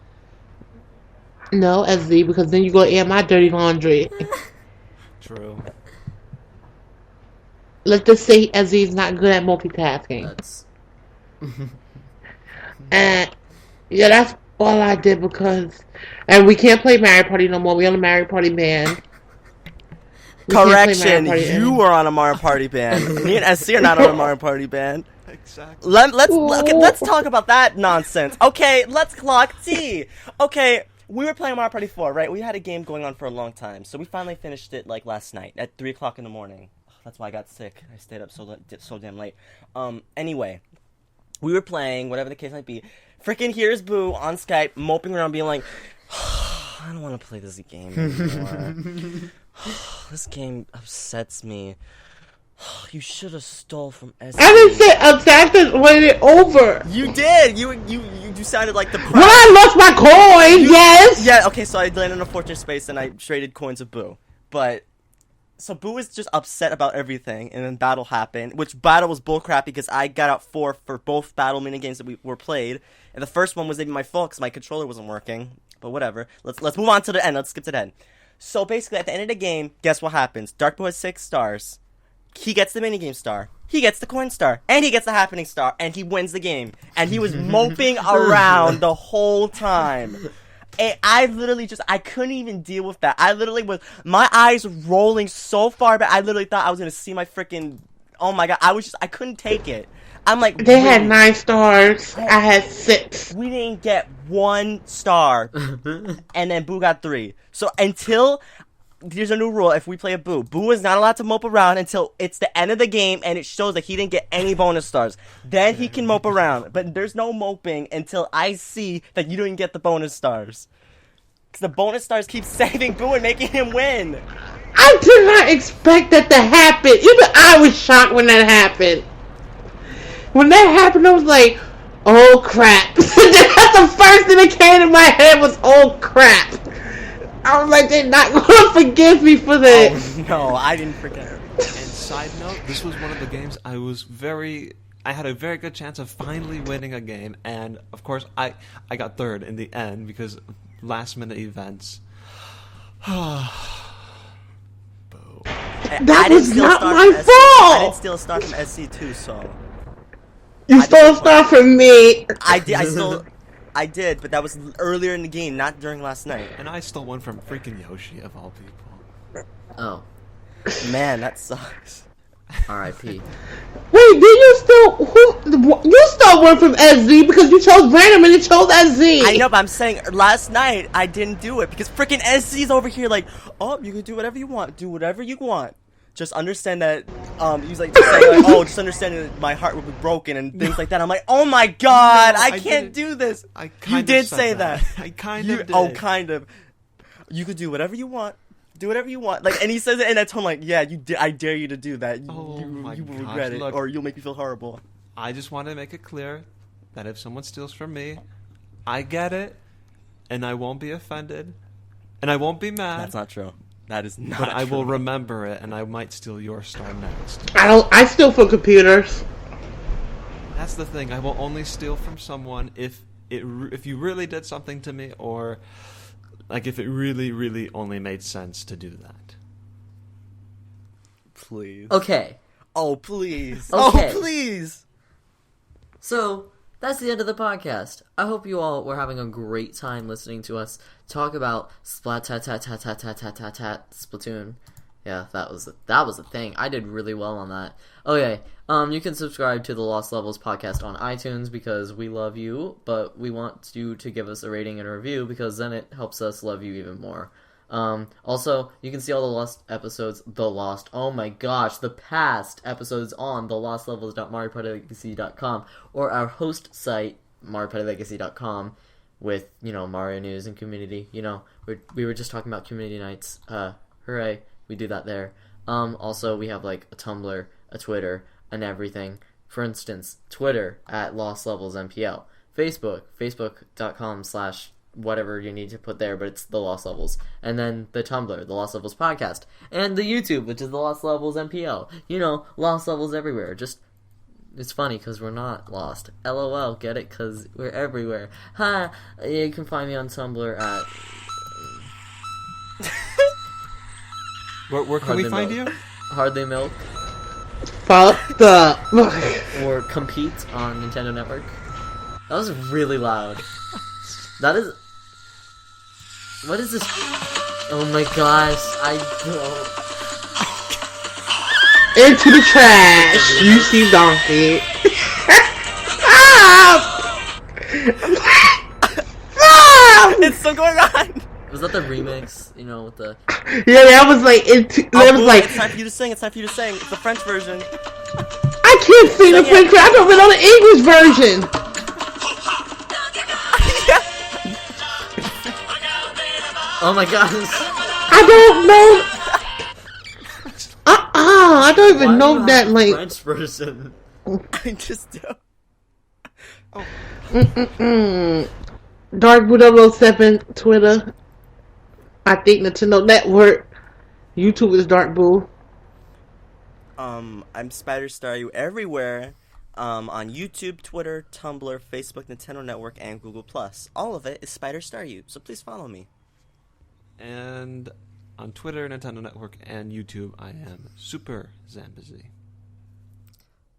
Speaker 4: No, SZ, because then you're going to air my dirty laundry.
Speaker 3: True.
Speaker 4: Let's just say SZ is not good at multitasking.
Speaker 1: That's
Speaker 4: And yeah, that's all I did and we can't play Mario Party no more. We on a Mario Party ban. We can't play
Speaker 5: Correction,
Speaker 4: Mario Party
Speaker 5: you
Speaker 4: anymore.
Speaker 5: were on a Mario Party ban. Me and SC are not on a Mario Party ban.
Speaker 3: Exactly.
Speaker 5: Let's talk about that nonsense. Okay, let's clock T. Okay, we were playing Mario Party 4, right? We had a game going on for a long time, so we finally finished it like last night at 3 o'clock in the morning. That's why I got sick. I stayed up so damn late. Anyway, we were playing, whatever the case might be. Freaking here's Boo on Skype, moping around, being like, I don't want to play this game anymore. This game upsets me. You should have stole from SC.
Speaker 4: I didn't say upset. I wanted it over.
Speaker 5: You did. You sounded like the.
Speaker 4: When I lost my coin, yes.
Speaker 5: Yeah. Okay. So I landed in a fortress space and I traded coins with Boo, but. So Boo was just upset about everything, and then battle happened, which battle was bullcrap because I got out 4 for both battle minigames that we were played, and the first one was maybe my fault because my controller wasn't working, but whatever. Let's move on to the end. Let's skip to the end. So basically, at the end of the game, guess what happens? Dark Boo has 6 stars. He gets the minigame star. He gets the coin star. And he gets the happening star. And he wins the game. And he was moping around the whole time. And I literally I couldn't even deal with that. I literally my eyes rolling so far back. I literally thought I was going to see my freaking, oh my god. I couldn't take it. I'm like,
Speaker 4: they had 9 stars. I had 6.
Speaker 5: We didn't get 1 star. And then Boo got 3. So until, there's a new rule. If we play a Boo is not allowed to mope around until it's the end of the game and it shows that he didn't get any bonus stars. Then he can mope around. But there's no moping until I see that you didn't get the bonus stars. Because the bonus stars keep saving Boo and making him win.
Speaker 4: I did not expect that to happen. Even I was shocked when that happened. When that happened, I was like, oh crap. That's the first thing that came to my head was, oh crap. I was like, they're not going to forgive me for this.
Speaker 5: Oh, no, I didn't forget.
Speaker 3: And side note, this was one of the games I had a very good chance of finally winning a game, and of course I got third in the end because last minute events. Boo.
Speaker 4: That was not my fault.
Speaker 5: I didn't steal a star from SC too, so.
Speaker 4: You stole a star from me.
Speaker 5: I did, but that was earlier in the game, not during last night.
Speaker 3: And I stole one from freaking Yoshi, of all people.
Speaker 1: oh,
Speaker 5: Man, that sucks.
Speaker 1: R.I.P.
Speaker 4: Wait, did you stole one from SZ because you chose random and it chose SZ.
Speaker 5: I know, but I'm saying last night I didn't do it because freaking SC's over here like, oh, you can do whatever you want, do whatever you want. Just understand that, he's like, just saying like, oh, just understand that my heart will be broken and things like that. I'm like, oh my god,
Speaker 3: No,
Speaker 5: I can't do this. You did say that.
Speaker 3: I kind of did.
Speaker 5: Oh, kind of. You could do whatever you want. Do whatever you want. Like, and he says it in that tone like, yeah, I dare you to do that. You will
Speaker 3: gosh,
Speaker 5: regret it,
Speaker 3: look.
Speaker 5: or you'll make me feel horrible.
Speaker 3: I just want to make it clear that if someone steals from me, I get it, and I won't be offended, and I won't be mad.
Speaker 5: That's not true. That is not
Speaker 3: But I
Speaker 5: true.
Speaker 3: will remember it, and I might steal your star next.
Speaker 4: I steal from computers.
Speaker 3: That's the thing. I will only steal from someone if you really did something to me, or like if it really, really only made sense to do that.
Speaker 5: Please.
Speaker 1: Okay,
Speaker 5: Oh, please.
Speaker 1: Okay.
Speaker 5: Oh, please.
Speaker 1: so that's the end of the podcast. I hope you all were having a great time listening to us talk about Splatoon. Yeah, that was a thing. I did really well on that. Okay, you can subscribe to the Lost Levels podcast on iTunes because we love you, but we want you to give us a rating and a review because then it helps us love you even more. Also, you can see all the lost episodes, the past episodes on the lostlevels.mariopartylegacy.com or our host site, mariopartylegacy.com, with, Mario news and community. We were just talking about community nights. Hooray. We do that there. Also, we have, a Tumblr, a Twitter, and everything. For instance, Twitter at LostLevelsMPL. Facebook.com/ whatever you need to put there, but it's the Lost Levels. And then the Tumblr, the Lost Levels Podcast. And the YouTube, which is the Lost Levels MPL. Lost Levels everywhere. Just, it's funny because we're not lost. LOL, get it? Because we're everywhere. Ha! You can find me on Tumblr at...
Speaker 3: Where can we find you?
Speaker 1: Hardly Milk.
Speaker 4: Fucked up.
Speaker 1: Or Compete on Nintendo Network. That was really loud. That is... What is this? Oh my gosh, I don't...
Speaker 4: Into the trash, you see donkey.
Speaker 5: It's still going on.
Speaker 1: Was that the remix? With the...
Speaker 4: Yeah, that was it's
Speaker 5: time for you to sing. It's time for you to sing. It's the French version.
Speaker 4: I can't sing the French version. I don't know the English version.
Speaker 1: Oh my gosh.
Speaker 4: I don't know. I don't even know that
Speaker 1: French version.
Speaker 5: I just do. Oh.
Speaker 4: Darkboo007 Twitter. I think Nintendo Network. YouTube is Darkboo.
Speaker 5: I'm SpiderStaryu everywhere. On YouTube, Twitter, Tumblr, Facebook, Nintendo Network, and Google+. All of it is SpiderStaryu, so please follow me.
Speaker 3: And on Twitter, Nintendo Network, and YouTube, I am SuperZambezi.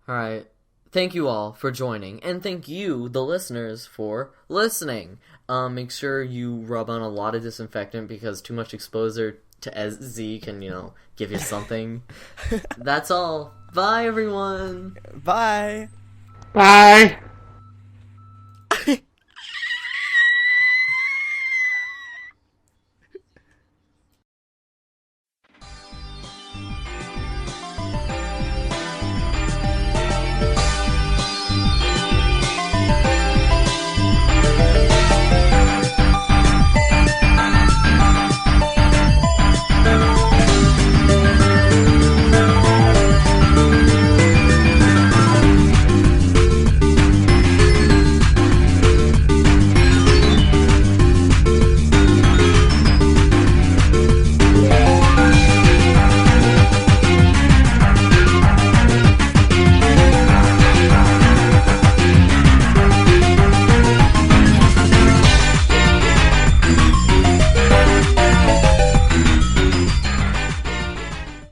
Speaker 1: Alright. Thank you all for joining, and thank you, the listeners, for listening. Make sure you rub on a lot of disinfectant because too much exposure to SZ can, give you something. That's all. Bye, everyone.
Speaker 5: Bye.
Speaker 4: Bye.